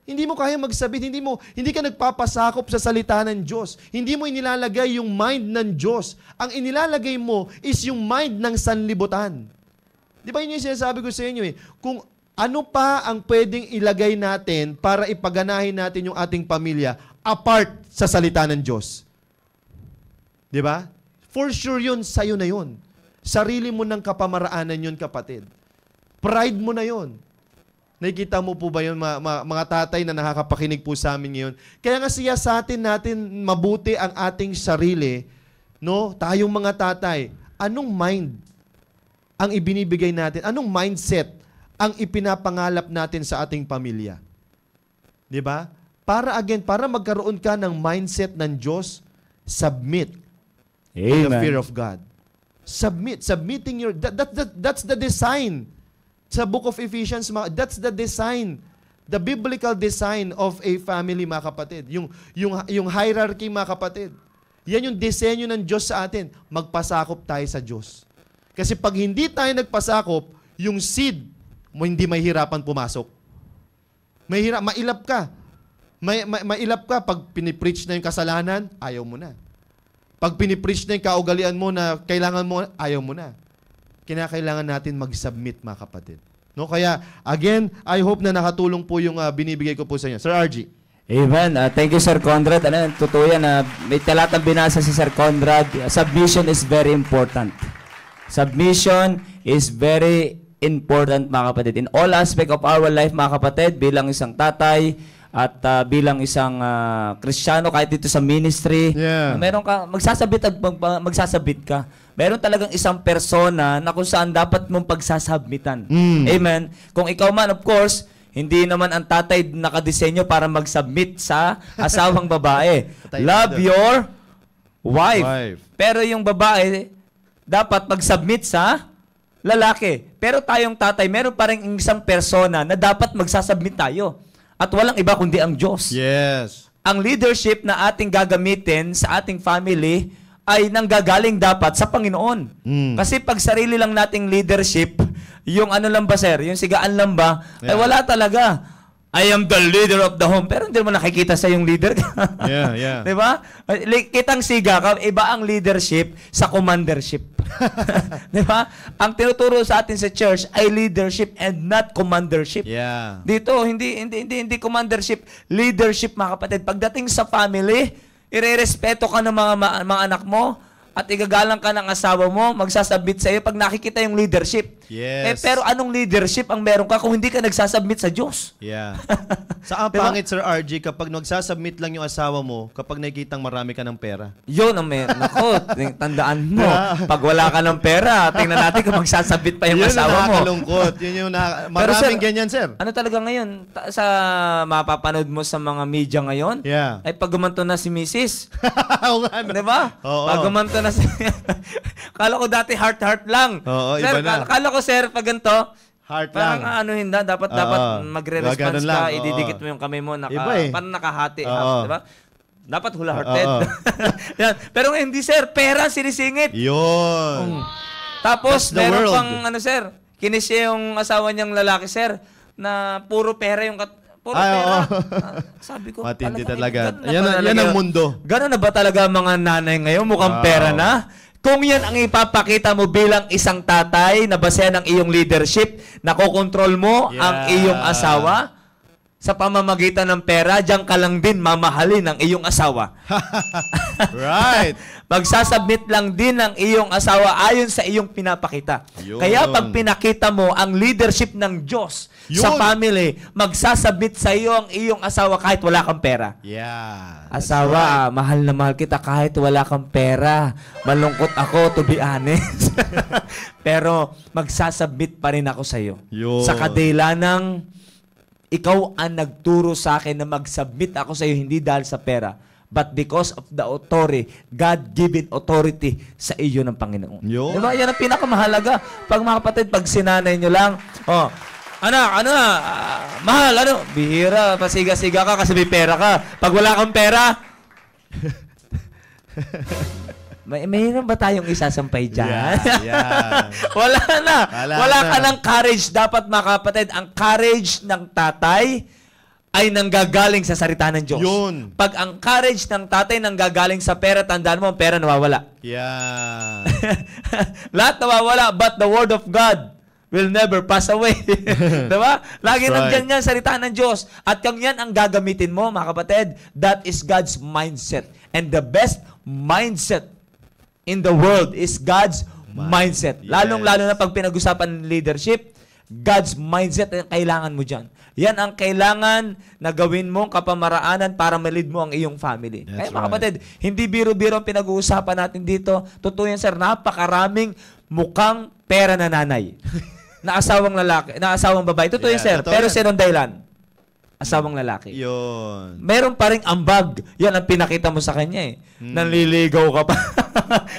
Hindi mo kaya mag-submit, hindi ka nagpapasakop sa salita ng Diyos. Hindi mo inilalagay yung mind ng Diyos. Ang inilalagay mo is yung mind ng sanlibutan. Di ba yun yung sinasabi ko sa inyo eh? Kung ano pa ang pwedeng ilagay natin para ipaganahin natin yung ating pamilya apart sa salita ng Diyos. Di ba? For sure yun, sa'yo na yun. Sarili mo ng kapamaraanan yun, kapatid. Pride mo na yun. Nakikita mo po ba yun, mga tatay na nakakapakinig po sa amin ngayon? Kaya nga siyasatin natin mabuti ang ating sarili, no? Tayong mga tatay, anong mind ang ibinibigay natin? Anong mindset ang ipinapangalap natin sa ating pamilya? Di ba? Para magkaroon ka ng mindset ng Diyos, submit to the fear of God. Submitting that's the design. Sa book of Ephesians, that's the design, the biblical design of a family, mga kapatid. Yung hierarchy, mga kapatid. Yan yung disenyo ng Diyos sa atin. Magpasakop tayo sa Diyos. Kasi pag hindi tayo nagpasakop, yung seed mo hindi mahihirapan pumasok. Mailap ka. Mailap ka pag pinipreach na yung kasalanan, ayaw mo na. Pag pinipreach na yung kaugalian mo na kailangan mo, ayaw mo na. Kinakailangan natin mag-submit, mga kapatid. No? Kaya, again, I hope na nakatulong po yung binibigay ko po sa inyo. Sir RG. Amen. Thank you, Sir Conrad. Totoo yan. May talatang binasa si Sir Conrad. Submission is very important. Submission is very important, mga kapatid. In all aspect of our life, mga kapatid, bilang isang tatay, at bilang isang Kristiyano, kahit dito sa ministry, meron ka, magsasabit ka. Meron talagang isang persona na kung saan dapat mong pagsasubmitan. Amen. Kung ikaw man, of course, hindi naman ang tatay nakadisenyo para mag-submit sa asawang babae. Love your wife. Pero yung babae, dapat mag-submit sa lalaki. Pero tayong tatay, meron pa rin isang persona na dapat magsasubmit tayo. At walang iba kundi ang Diyos. Yes. Ang leadership na ating gagamitin sa ating family ay nanggagaling dapat sa Panginoon. Kasi pag sarili lang nating leadership, yung ano lang ba, sir? Yung sigaan lang ba? Ay wala talaga. I am the leader of the home. Pero hindi mo nakikita sa yung leader ka. Yeah. Diba? Kitang siga ka, iba ang leadership sa commandership. Diba? Ang tinuturo sa atin sa church ay leadership and not commandership. Yeah. Dito, hindi commandership, leadership, mga kapatid. Pagdating sa family, irerespeto ka ng mga anak mo at igagalang ka ng asawa mo, magsasubmit sa iyo pag nakikita yung leadership. Yes. Pero anong leadership ang meron ka kung hindi ka nagsasubmit sa Diyos? Yeah. Saan pangit, Sir RG, kapag nagsasubmit lang yung asawa mo kapag nakikitang marami ka ng pera? Yun ang meron. Nako, tandaan mo. Pag wala ka ng pera, tingnan natin kung magsasubmit pa yung asawa mo. Yun ang nakakalungkot. Maraming ganyan, sir. Ano talaga ngayon? Sa mapapanood mo sa mga media ngayon, ay pag gumanto na si Mrs. Oo nga. Diba? Pag gumanto na si... Kala ko dati heart lang. Oo, sir, iba na. Kala ko, sir, pag ganito, heart parang lang. Dapat magre-response ka, ididikit mo yung kamay mo, parang nakahati. Diba? Dapat hula-hearted. Yan. Pero hindi, sir, pera sinisingit. Yun. Tapos, meron pang, sir, kinis siya yung asawa niyang lalaki, sir, na puro pera yung pera. Sabi ko, matindi talaga. Yan ang mundo. Gano'n na ba talaga mga nanay ngayon? Mukhang pera na. Kung yan ang ipapakita mo bilang isang tatay na basehan ng iyong leadership, nakokontrol mo ang iyong asawa sa pamamagitan ng pera, diyan ka lang din mamahalin ang iyong asawa. Right. Magsasubmit lang din ang iyong asawa ayon sa iyong pinapakita. Yun. Kaya pag pinakita mo ang leadership ng Diyos sa family, magsasubmit sa iyo ang iyong asawa kahit wala kang pera. Yeah. Asawa, mahal na mahal kita kahit wala kang pera. Malungkot ako, to be honest. Pero magsasubmit pa rin ako sa iyo. Sa kadila ng ikaw ang nagturo sa akin na mag-submit ako sa iyo, hindi dahil sa pera, but because of the authority, God-given authority sa iyo ng Panginoon. Yun. Diba? Yan ang pinakamahalaga. Pag mga kapatid, pag sinanay nyo lang, anak, mahal, bihira, pasiga-siga ka kasi may pera ka. Pag wala kang pera, mayroon ba tayong isasampay dyan? Yeah. Wala na. Wala na. ka ng courage. Dapat, mga kapatid, ang courage ng tatay ay nanggagaling sa salita ng Diyos. Yun. Pag ang courage ng tatay nanggagaling sa pera, tandaan mo, ang pera nawawala. Yeah. Lahat nawawala, but the word of God will never pass away. Diba? Lagi That's nandyan yan, salita ng Diyos. At kung yan ang gagamitin mo, mga kapatid, that is God's mindset. And the best mindset in the world is God's mindset. Yes. Lalong-lalo na pag pinag-usapan ng leadership, God's mindset ang kailangan mo dyan. Yan ang kailangan na gawin mong kapamaraanan para ma-lead mo ang iyong family. That's Kaya mga kapatid, hindi biro-biro ang pinag-uusapan natin dito. Totoo yan, sir, napakaraming mukhang pera na nanay. Na asawang lalaki, na asawang babae. Totoo yan, sir. totoo Pero yan. sinong dahilan? Asawang lalaki. Yun. Meron pa rin ambag. Yan ang pinakita mo sa kanya eh. Nanliligaw ka pa.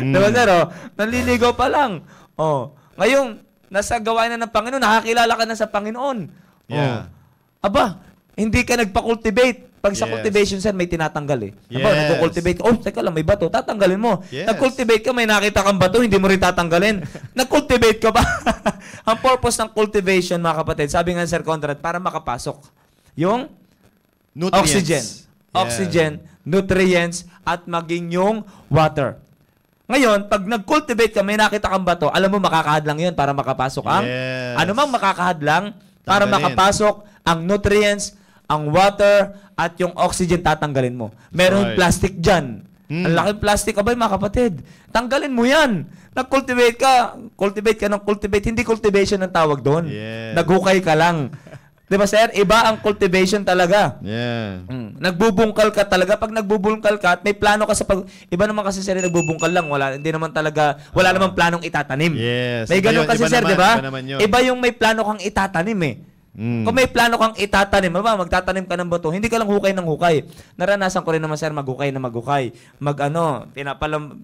Diba, sir? Nanliligaw pa lang. Ngayon, nasa gawain na ng Panginoon, nakakilala ka na sa Panginoon. Yeah. Aba, hindi ka nagpa-cultivate. Pag sa Yes. cultivation, sir, may tinatanggal eh. Aba, Yes. nagko-cultivate ka. Teka lang, may bato. Tatanggalin mo. Yes. Nag-cultivate ka, may nakita kang bato, hindi mo rin tatanggalin. Nag-cultivate ka ba? Ang purpose ng cultivation, mga kapatid, sabi nga Sir Conrad, para makapasok yung Nutrients. oxygen. Yeah. Oxygen, nutrients, at maging yung water. Ngayon, pag nag-cultivate ka, may nakita kang bato, alam mo, makakahadlang yun para makapasok ang Yes. ano mang makakahadlang para Tanggalin. makapasok ang nutrients, ang water, at yung oxygen tatanggalin mo. Meron Right. plastic dyan. Ang laking plastic, abay mga kapatid. Tanggalin mo yan. Nag-cultivate ka ng cultivate. Hindi cultivation ang tawag doon. Yes. Naghukay ka lang. Di ba, sir? Iba ang cultivation talaga. Yeah. Nagbubungkal ka talaga. Pag nagbubungkal ka at may plano ka sa pag... Iba naman kasi, sir, nagbubungkal lang. Wala namang planong itatanim. Yes. May Iba ganun yun, kasi, iba sir, naman, di ba? iba naman yun. Iba yung may plano kang itatanim eh. Kung may plano kang itatanim, magtatanim ka ng bato, hindi ka lang hukay ng hukay. Naranasan ko rin naman, sir, maghukay na maghukay.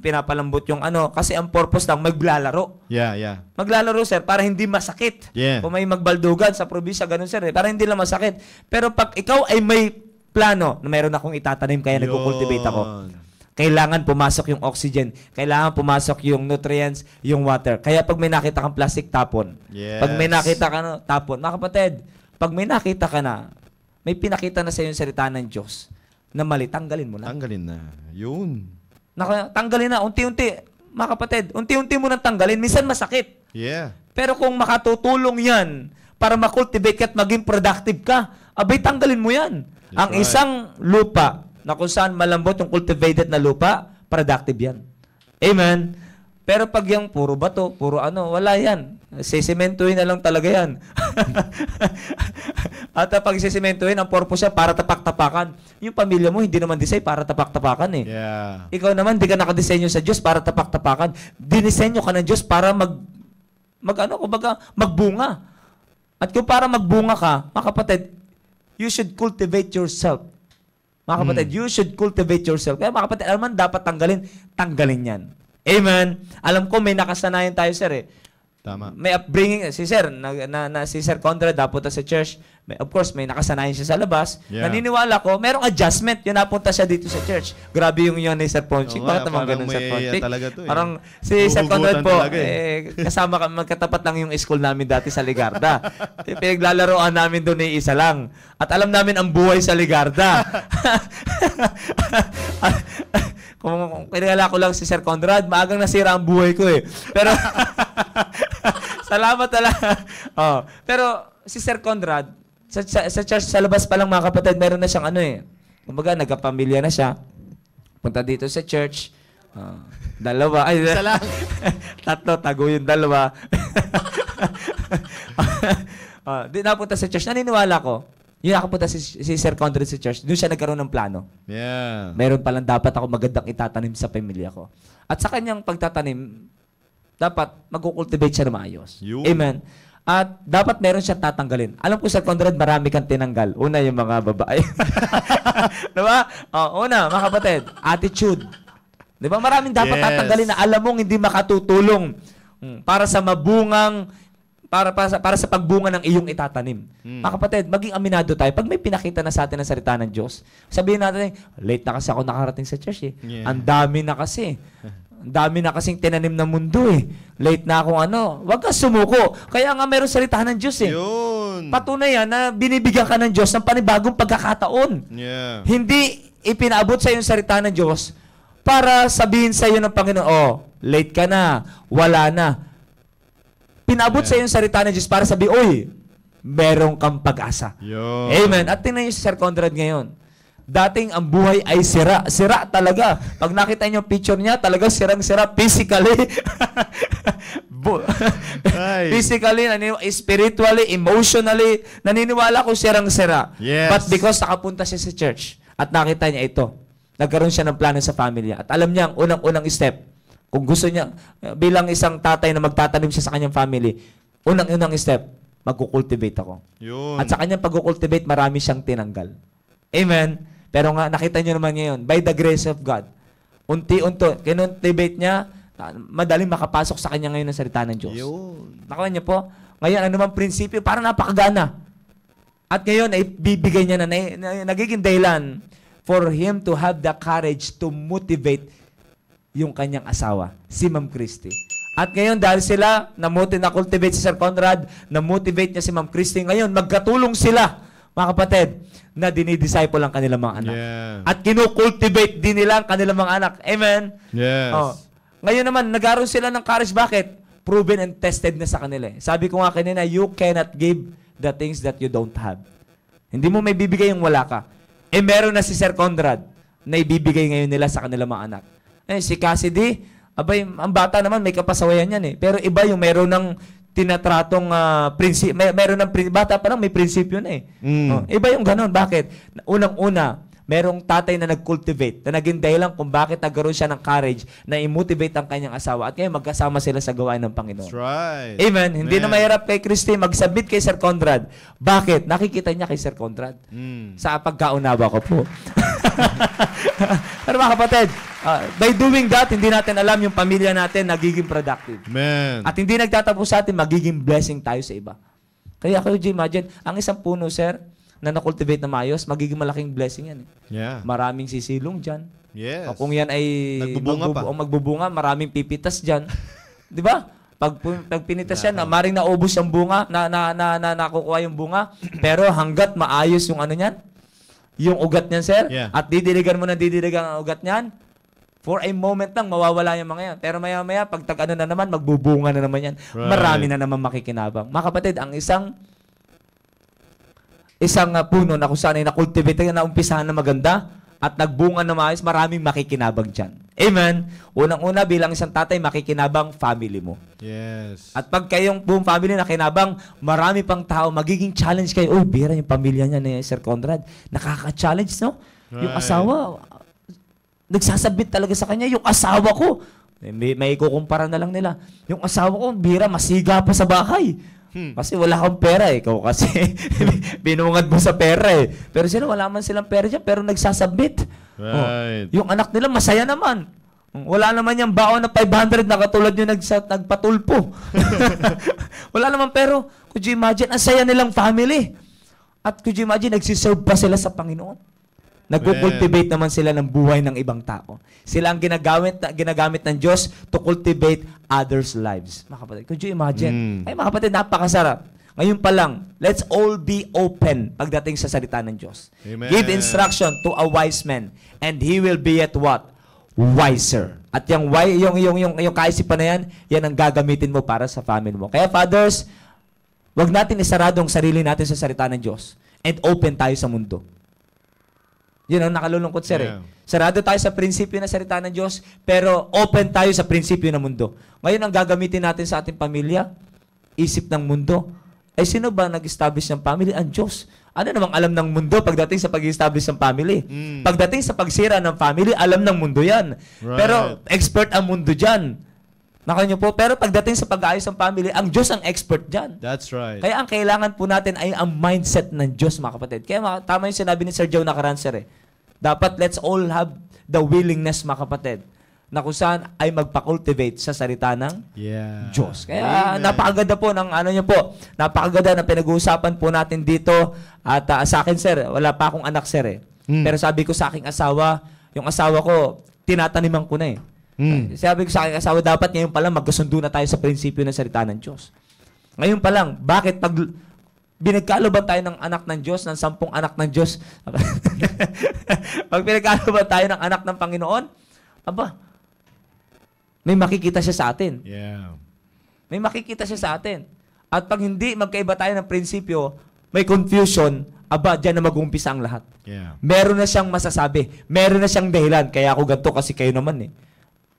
Pinapalambot yung kasi ang purpose lang, maglalaro. Yeah. Maglalaro, sir, para hindi masakit. Yeah. Kung may magbaldugan sa probinsya, ganun, sir, para hindi lang masakit. Pero pag ikaw ay may plano na mayroon akong itatanim, kaya nagko-cultivate ako. Kailangan pumasok yung oxygen. Kailangan pumasok yung nutrients, yung water. Kaya pag may nakita kang plastic, tapon. Yes. Pag may nakita ka na, tapon. Mga kapatid, pag may nakita ka na, may pinakita na sa yung salita ng Diyos na mali, tanggalin mo na. Tanggalin na. Yun. Tanggalin na. Unti-unti. Mga kapatid, unti-unti mo nang tanggalin. Minsan masakit. Yeah. Pero kung makatutulong yan para makultivate ka at maging productive ka, abay, tanggalin mo yan. That's Ang right. isang lupa na kung saan malambot yung cultivated na lupa, productive yan. Amen? Pero pag yung puro bato, puro wala yan. Sisimentuhin na lang talaga yan. At pag sisimentuhin, ang purpose siya para tapak-tapakan. Yung pamilya mo, hindi naman design para tapak-tapakan eh. Yeah. Ikaw naman, di ka nakadesenyo sa Diyos para tapak-tapakan. Dinisenyo ka ng Diyos para magbunga. At kung para magbunga ka, mga kapatid, you should cultivate yourself. Mga kapatid, you should cultivate yourself. Kaya mga kapatid, alam mo, dapat tanggalin yan. Amen. Alam ko, may nakasanayan tayo, sir eh. Tama. May upbringing, si Sir, si Sir Conrad, napunta sa church. Of course, may nakasanayan siya sa labas. Yeah. Naniniwala ko, merong adjustment. Yun, napunta siya dito sa church. Grabe yung yun ni Sir Ponchik. Oo Bakit nga, naman parang ganun, Sir may Ponchik? talaga to eh. Parang si Sir Conrad Huhugutan po, talaga kasama ka, magkatapat lang yung school namin dati sa Ligarda. Pinaglalaroan namin doon ay isa lang. At alam namin ang buhay sa Ligarda. Kung kinala ko lang si Sir Conrad, maagang nasira ang buhay ko eh. Pero, salamat talaga. Pero, si Sir Conrad, sa church, sa labas pa lang mga kapatid, meron na siyang kumbaga, nagkapamilya na siya. Punta dito sa church. Dalawa. Ay, Isa lang. Tatlo, tago yung dalawa. Di napunta sa church. Naniniwala ko, yung nakapunta si Sir Conrad sa church, doon siya nagkaroon ng plano. Yeah. Meron palang dapat ako magandang itatanim sa pamilya ko. At sa kanyang pagtatanim, dapat mag-cultivate siya na maayos. Yun. Amen. At dapat meron siyang tatanggalin. Alam ko, Sir Conrad, marami kang tinanggal. Una, yung mga babae. Diba? Una, mga kapatid, attitude. Diba? Maraming dapat tatanggalin na alam mong hindi makatutulong para sa mabungang, para sa pagbunga ng iyong itatanim. Mga kapatid, maging aminado tayo. Pag may pinakita na sa atin ang salita ng Diyos, sabihin natin, late na kasi ako nakarating sa church eh. Ang dami na kasi. Ang dami na kasing tinanim na mundo eh. Late na akong Huwag kang sumuko. Kaya nga meron salita ng Diyos eh. Yun. Patunay yan na binibigyan ka ng Diyos ng panibagong pagkakataon. Yeah. Hindi ipinaabot sa iyo yung salita ng Diyos para sabihin sa iyo ng Panginoon, late ka na, wala na. Pinaabot sa iyo yung salita ng Diyos para sabihin, meron kang pag-asa. Yun. Amen. At tingnan niyo si Sir Conrad ngayon. Dating ang buhay ay sira. Sira talaga. Pag nakita niyo yung picture niya, talaga sirang-sira physically. Physically, spiritually, emotionally, naniniwala ko sirang-sira. Yes. But because nakapunta siya sa church at nakita niya ito, nagkaroon siya ng plano sa family. At alam niya ang unang-unang step. Kung gusto niya, bilang isang tatay na magtatanim siya sa kanyang family, unang-unang step, magkukultivate ako. Yun. At sa kanyang pagkukultivate, marami siyang tinanggal. Amen. Pero nga, nakita nyo naman ngayon, by the grace of God, unti-unti, kinultivate niya, madaling makapasok sa kanya ngayon ang salita ng Diyos. Nakuha niyo po? Ngayon, ano mang prinsipyo, parang napakagana. At ngayon, ay bibigay niya na nagiging dahilan for him to have the courage to motivate yung kanyang asawa, si Ma'am Christy. At ngayon, dahil sila, na-cultivate si Sir Conrad, na-motivate niya si Ma'am Christy, ngayon, magkatulong sila, mga kapatid, na dinidisciple ang kanilang mga anak. Yeah. At kinukultivate din nila ang kanilang mga anak. Amen? Yes. Ngayon naman, nagkaroon sila ng courage. Bakit? Proven and tested na sa kanila. Sabi ko nga kanina, you cannot give the things that you don't have. Hindi mo may bibigay yung wala ka. Meron na si Sir Conrad na ibibigay ngayon nila sa kanilang mga anak. Si Cassidy, abay, ang bata naman, may kapasawayan yan eh. Pero iba yung meron ng tinatratong prinsipyo, meron ng bata pa lang may prinsipyo na eh. Iba yung ganun. Bakit? Unang-una, merong tatay na nag-cultivate, na naging dahilan kung bakit nagkaroon siya ng courage na i-motivate ang kanyang asawa at ngayon magkasama sila sa gawain ng Panginoon. That's right. Amen. Hindi na mahirap kay Christy mag-submit kay Sir Conrad. Bakit? Nakikita niya kay Sir Conrad. Sa pagkaunawa ko po. Pero mga kapatid, by doing that, hindi natin alam yung pamilya natin nagiging productive. Amen. At hindi nagtatapos sa atin, magiging blessing tayo sa iba. Kaya kayo, imagine, ang isang puno, sir, na na-cultivate na maayos, magiging malaking blessing yan. Yeah. Maraming sisilong dyan. Yes. O kung yan ay magbubunga, maraming pipitas dyan. Di ba? Pag pinitas yan, maring naubos yung bunga, nakukuha yung bunga, pero hanggat maayos yung ano niyan, yung ugat niyan, sir, at didiligan mo na ang ugat niyan, for a moment lang, mawawala yung mga yan. Pero maya-maya, pag tag-ano na naman, magbubunga na naman yan. Right. Marami na naman makikinabang. Mga kapatid, ang isang puno na kung saan ay na-cultivate na umpisahan na maganda at nagbunga na maayos, maraming makikinabang dyan. Amen? Unang-una, bilang isang tatay, makikinabang family mo. Yes. At pag kayong buong family nakinabang, marami pang tao, magiging challenge kayo. Bira yung pamilya niya ni Sir Conrad. Nakaka-challenge, no? Right. Yung asawa, nagsasabit talaga sa kanya, yung asawa ko, may ikukumpara na lang nila. Yung asawa ko, bira, masiga pa sa bahay. Kasi wala kang pera eh. Ikaw kasi binungad mo sa pera eh. Pero sila, wala man silang pera dyan, pero nagsasabit. Right. Yung anak nila, masaya naman. Wala naman yung baon na 500 na katulad yung nagpatulpo. Wala naman, pero could you imagine, ang saya nilang family. At could you imagine, nagsiserve pa sila sa Panginoon. Nagko-cultivate naman sila ng buhay ng ibang tao. Sila ang ginagamit ng Diyos to cultivate others' lives. Mga kapatid, could you imagine? Ay mga kapatid, napakasarap. Ngayon pa lang, let's all be open pagdating sa salita ng Diyos. Amen. Give instruction to a wise man, and he will be at what? Wiser. At yung kaisipan na yan ang gagamitin mo para sa family mo. Kaya fathers, wag natin isarado ang sarili natin sa salita ng Diyos and open tayo sa mundo. Yun ang nakalulungkot, sir. Yeah. Sarado tayo sa prinsipyo na salita ng Diyos, pero open tayo sa prinsipyo ng mundo. Ngayon, ang gagamitin natin sa ating pamilya, isip ng mundo. Sino ba nag-establish ng family? Ang Diyos. Ano namang alam ng mundo pagdating sa pag-establish ng family? Pagdating sa pagsira ng family, alam ng mundo yan. Right. Pero expert ang mundo dyan. Naka niyo po, pero pagdating sa pag-aayos ng family, ang Diyos ang expert dyan. That's right. Kaya ang kailangan po natin ay ang mindset ng Diyos, mga kapatid. Kaya tama yung sinabi ni Sir Joe nakaraan, sir. Dapat let's all have the willingness, mga kapatid, na kung saan ay magpa-cultivate sa salita ng Diyos. Kaya napakaganda po ng niyo po. Napakaganda na pinag-uusapan po natin dito. At sa akin, sir, wala pa akong anak, sir. Pero sabi ko sa aking asawa, yung asawa ko, tinataniman ko na eh. Sabi ko sa aking asawa, dapat ngayon pa lang magkasundo na tayo sa prinsipyo ng salita ng Diyos. Ngayon pa lang, bakit pag binagkaloban tayo ng anak ng Diyos, ng 10 anak ng Diyos, pag binagkaloban tayo ng anak ng Panginoon, aba, may makikita siya sa atin. May makikita siya sa atin. At pag hindi magkaiba tayo ng prinsipyo, may confusion, aba, dyan na mag-uumpisa ang lahat. Meron na siyang masasabi. Meron na siyang dahilan. Kaya ako ganito kasi kayo naman eh.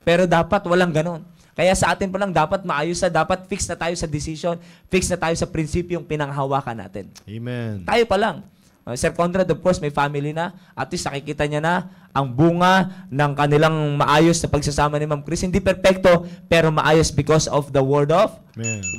Pero dapat walang ganon. Kaya sa atin pa lang dapat maayos dapat fix na tayo sa decision, fix na tayo sa prinsipyong pinanghawakan natin. Amen. Tayo pa lang. Sir Conrad, of course, may family na. At least nakikita niya na ang bunga ng kanilang maayos na pagsasama ni Ma'am Chris. Hindi perfecto, pero maayos because of the Word of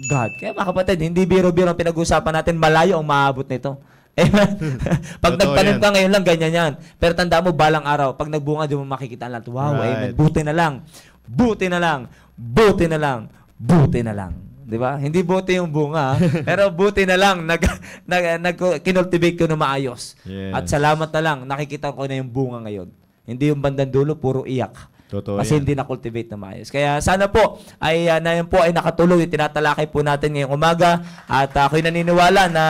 God. Kaya mga kapatid, hindi biro-biro ang pinag-usapan natin. Malayo ang maabot nito. Amen. Pag nagtanim ka ngayon lang, ganyan yan. Pero tanda mo, balang araw, pag nagbunga, di mo makikita ang lahat. Wow, amen. Buti na lang. Buti na lang. Buti na lang. Buti na lang. Di ba? Hindi buti yung bunga, pero buti na lang kinultivate ko na maayos. At salamat na lang, nakikita ko na yung bunga ngayon. Hindi yung bandang dulo, puro iyak. Totoo kasi yan. hindi na-cultivate na maayos. Kaya sana po ay na yan po ay nakatulong. Tinatalakay po natin ngayong umaga. At ako'y naniniwala na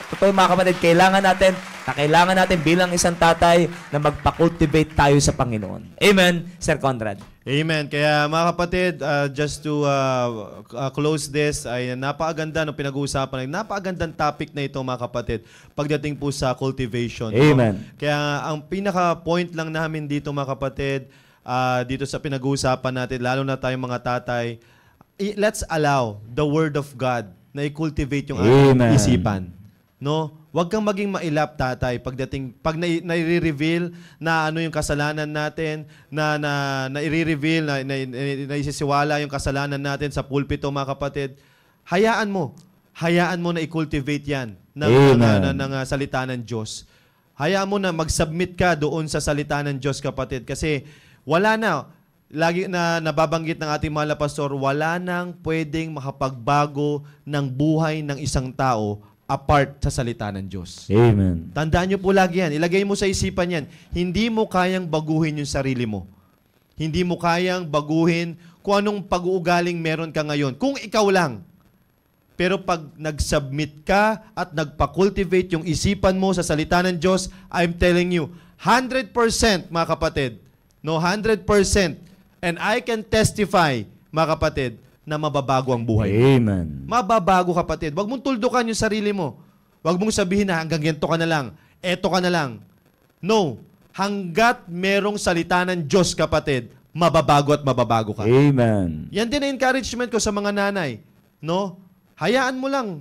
totoo mga kapatid, kailangan natin bilang isang tatay na magpa-cultivate tayo sa Panginoon. Amen, Sir Conrad. Amen. Kaya mga kapatid, just to close this, ay napakaganda ng pinag-uusapan. Napakagandang topic na ito mga kapatid pagdating po sa cultivation. Amen. No? Kaya ang pinaka-point lang namin dito mga kapatid, dito sa pinag-uusapan natin, lalo na tayong mga tatay, let's allow the Word of God na i-cultivate yung ating isipan. No? Huwag kang maging mailap, tatay, pag nai-reveal na ano yung kasalanan natin, na i-reveal, na isisiwala yung kasalanan natin sa pulpito, mga kapatid, hayaan mo na i-cultivate yan ng salita ng Diyos. Hayaan mo na mag-submit ka doon sa salita ng Diyos, kapatid, kasi wala na, lagi na nababanggit ng ating mahal na pastor, wala nang pwedeng makapagbago ng buhay ng isang tao apart sa salita ng Diyos. Amen. Tandaan niyo po lagi yan. Ilagay mo sa isipan yan. Hindi mo kayang baguhin yung sarili mo. Hindi mo kayang baguhin kung anong pag-uugaling meron ka ngayon. Kung ikaw lang. Pero pag nag-submit ka at nagpa-cultivate yung isipan mo sa salita ng Diyos, I'm telling you, 100% mga kapatid, no, 100%, and I can testify, mga kapatid, na mababago ang buhay. Amen. Mababago, kapatid. Huwag mong tuldukan yung sarili mo. Huwag mong sabihin na hanggang ganito ka na lang. Eto ka na lang. No. Hanggat merong salita ng Diyos, kapatid, mababago at mababago ka. Amen. Yan din ang encouragement ko sa mga nanay. No? Hayaan mo lang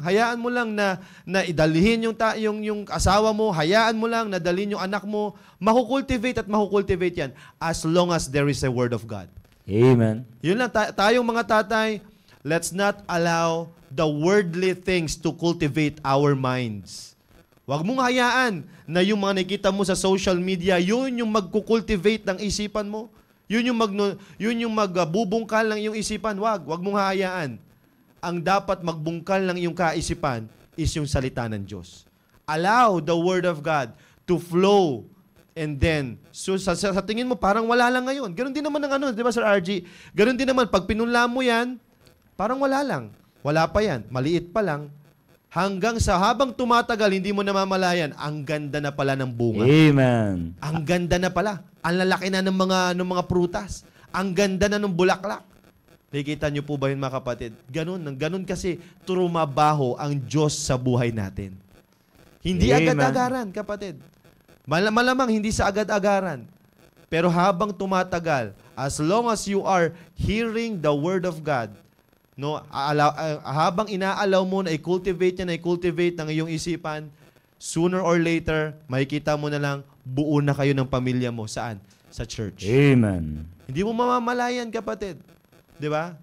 na idalhin yung asawa mo, hayaan mo lang na dalhin yung anak mo, makukultivate yan as long as there is a Word of God. Amen. Yun lang, tayong mga tatay, let's not allow the worldly things to cultivate our minds. Huwag mong hayaan na yung mga nakita mo sa social media, yun yung magkukultivate ng isipan mo. Yun yung magbubungkal ng iyong isipan. Huwag mong hayaan. Ang dapat magbungkal ng iyong kaisipan is yung salita ng Diyos. Allow the Word of God to flow. And then, so sa tingin mo, parang wala lang ngayon. Ganon din naman ng di ba, Sir RG? Ganon din naman, pag pinunla mo yan, parang wala lang. Wala pa yan. Maliit pa lang. Hanggang sa habang tumatagal, hindi mo namamalayan, ang ganda na pala ng bunga. Amen. Ang ganda na pala. Ang lalaki na ng mga prutas. Ang ganda na ng bulaklak. Nakikita niyo po ba yun, mga kapatid? Ganon kasi turumabaho ang Diyos sa buhay natin. Hindi agad-agaran, kapatid. Malamang hindi sa agad-agaran. Pero habang tumatagal, as long as you are hearing the Word of God, no, habang inaalaw mo na i-cultivate ng iyong isipan, sooner or later, makikita mo na lang, buo na kayo ng pamilya mo. Saan? Sa church. Amen. Hindi mo mamamalayan, kapatid. Di ba?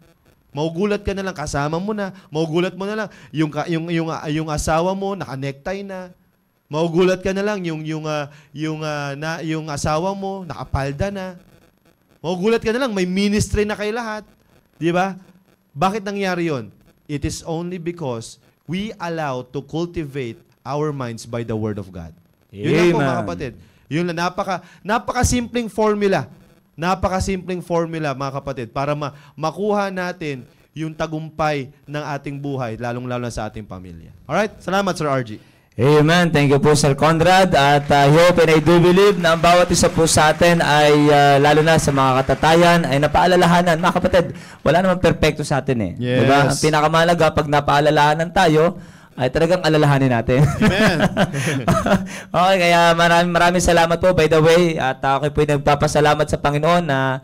Magugulat ka na lang, kasama mo na. Magugulat mo na lang, yung asawa mo, naka-necktie na. Magugulat ka na lang, yung asawa mo, nakapalda na. Magugulat ka na lang, may ministry na kayo lahat. Di ba? Bakit nangyari yon? It is only because we allow to cultivate our minds by the Word of God. Yun lang po, mga kapatid. Yun lang, napaka-simpleng formula. Napaka-simpleng formula, mga kapatid, para makuha natin yung tagumpay ng ating buhay, lalong-lalo na sa ating pamilya. Alright? Salamat, Sir RG. Amen. Thank you po, Sir Conrad. At I hope and I do believe na ang bawat isa po sa atin ay, lalo na sa mga katatayan, ay napaalalahanan. Mga kapatid, wala naman perfecto sa atin eh. Yes. Diba? Ang pinakamahalaga, pag napaalalahanan tayo, ay talagang alalahanin natin. Amen. Okay, kaya maraming salamat po, by the way. At ako po ay nagpapasalamat sa Panginoon na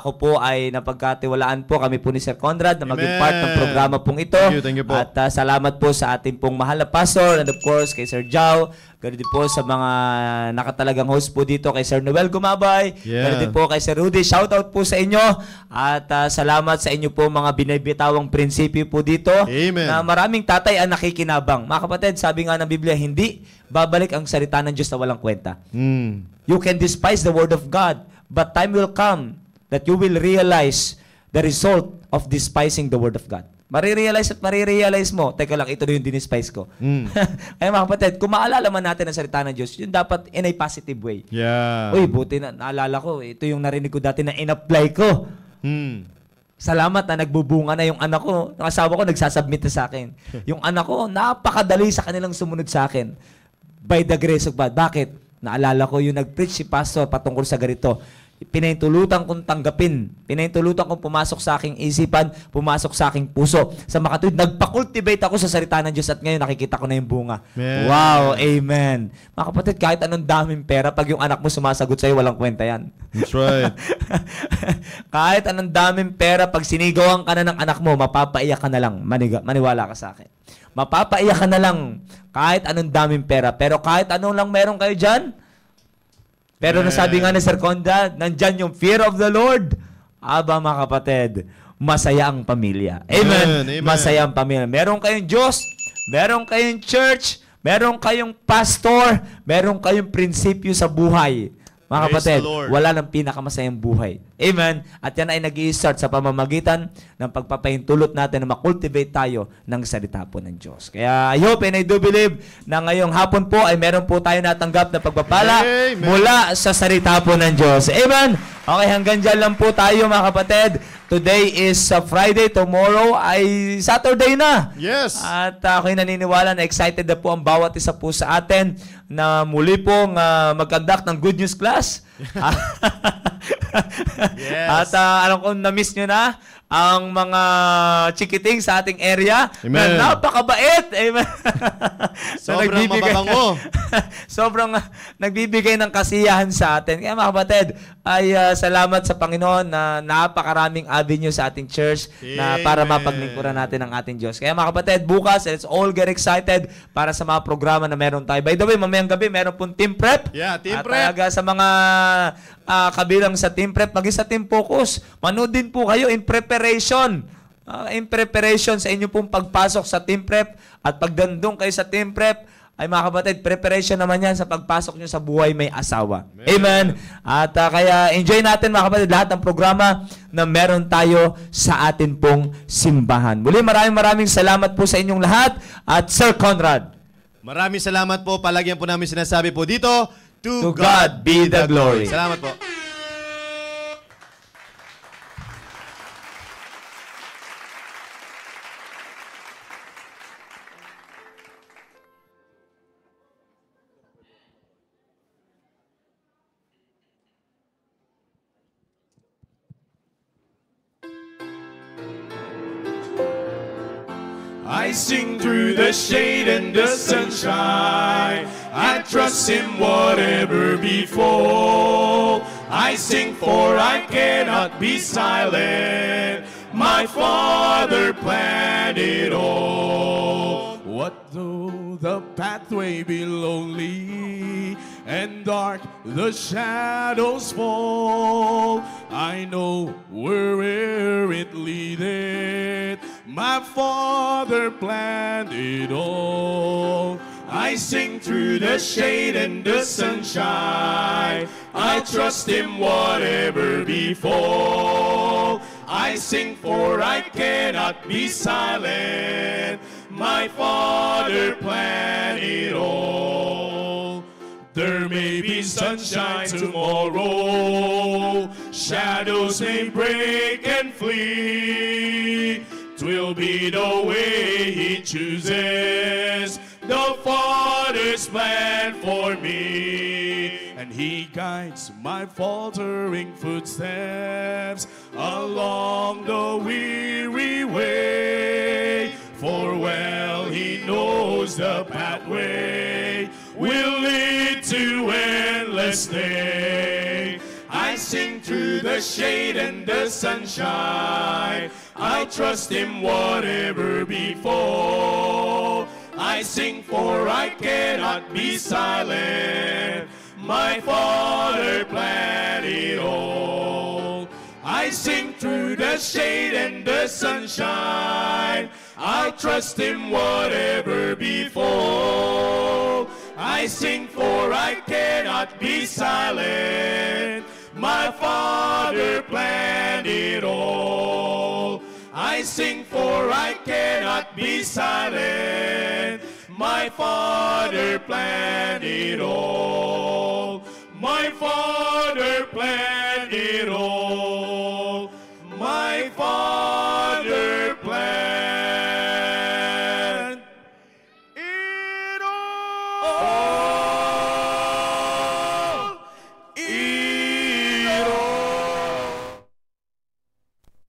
ako po ay napagkatiwalaan po kami po ni Sir Conrad na maging part ng programa pong ito. Thank you po. At salamat po sa ating pong mahal na pastor and of course kay Sir Jao. Ganun din po sa mga nakatalagang host po dito kay Sir Noel Gumabay. Yeah. Ganun din po kay Sir Rudy. Shoutout po sa inyo. At salamat sa inyo po mga binibitawang prinsipyo po dito. Amen. Na maraming tatay ang nakikinabang. Mga kapatid, sabi nga ng Biblia, hindi babalik ang salita ng Diyos na walang kwenta. You can despise the word of God, but time will come that you will realize the result of despising the word of God. Marirealize mo, teka lang, ito na yung dinispice ko. Kaya mga kapatid, kung maalala man natin ang salita ng Diyos, yun dapat in a positive way. Yeah. Uy, buti na, naalala ko, ito yung narinig ko dati na in-apply ko. Salamat na nagbubunga na yung anak ko. Yung asawa ko nagsasubmit na sa akin. Yung anak ko, napakadali sa kanilang sumunod sa akin. By the grace of God. Bakit? Naalala ko yung nag-preach si pastor patungkol sa ganito. Pinahintulutan kong tanggapin. Pinahintulutan kong pumasok sa aking isipan, pumasok sa aking puso. Sa makatuwid, nagpa-cultivate ako sa salita ng Diyos at ngayon nakikita ko na yung bunga. Amen. Wow, amen. Mga kapatid, kahit anong daming pera, pag yung anak mo sumasagot sa'yo, walang kwenta yan. That's right. Kahit anong daming pera, pag sinigawan ka na ng anak mo, mapapaiyak ka na lang. Maniwala ka sa akin. Mapapaiyak ka na lang kahit anong daming pera. Pero kahit anong lang meron kayo dyan, pero nasabi nga ni Sir Conrad, nandyan yung fear of the Lord. Aba mga kapatid, masaya ang pamilya. Amen. Amen. Masaya ang pamilya. Meron kayong Diyos, meron kayong church, meron kayong pastor, meron kayong prinsipyo sa buhay. Mga Praise kapatid, the Lord. wala nang pinakamasayang buhay. Amen. At yan ay nag-i-start sa pamamagitan ng pagpapahintulot natin na makultivate tayo ng salita po ng Diyos. Kaya I hope and I do believe na ngayong hapon po ay meron po tayo natanggap na pagpapala Amen. mula sa salita po ng Diyos. Amen. Okay, hanggang dyan lang po tayo mga kapatid. Today is Friday. Tomorrow ay Saturday na. Yes. At ako'y naniniwala na excited na po ang bawat isa po sa atin na muli pong mag-conduct ng Good News Class. Yes. At alam ko na-miss nyo na ang mga chikiting sa ating area. Amen. Na napakabait. Amen. Sobrang mababango. Sobrang nagbibigay ng kasiyahan sa atin. Kaya mga kapatid, ay salamat sa Panginoon na napakaraming avenue sa ating church na para Amen. mapaglingkuran natin ang ating Diyos. Kaya mga kapatid, bukas, let's all get excited para sa mga programa na meron tayo. By the way, mamayang gabi, meron pong team prep. Yeah, team At prep. talaga sa mga kabilang sa team prep, maging sa team focus, manood din po kayo in preparation. In preparation sa inyo pong pagpasok sa team prep at pagdandong kayo sa team prep, ay mga kapatid, preparation naman yan sa pagpasok nyo sa buhay may asawa. Amen. At kaya enjoy natin mga kapatid lahat ng programa na meron tayo sa atin pong simbahan. Muli maraming salamat po sa inyong lahat at Sir Conrad. Maraming salamat po. Palagyan po namin sinasabi po dito, To God be the glory. Salamat po. I sing through the shade and the sunshine. I trust Him whatever befall. I sing for I cannot be silent. My Father planned it all. What though the pathway be lonely and dark the shadows fall? I know wherever it My Father planned it all. I sing through the shade and the sunshine. I trust Him whatever befall. I sing for I cannot be silent. My Father planned it all. There may be sunshine tomorrow, shadows may break and flee. 'Twill be the way He chooses, the Father's plan for me. And He guides my faltering footsteps along the weary way. For well He knows the pathway will lead to endless day. I sing through the shade and the sunshine. I trust Him whatever befall. I sing for I cannot be silent. My Father planned it all. I sing through the shade and the sunshine. I trust Him whatever befall. I sing for I cannot be silent. My Father planned it all. I sing for I cannot be silent. My Father planned it all. My Father planned it all. My Father planned it all.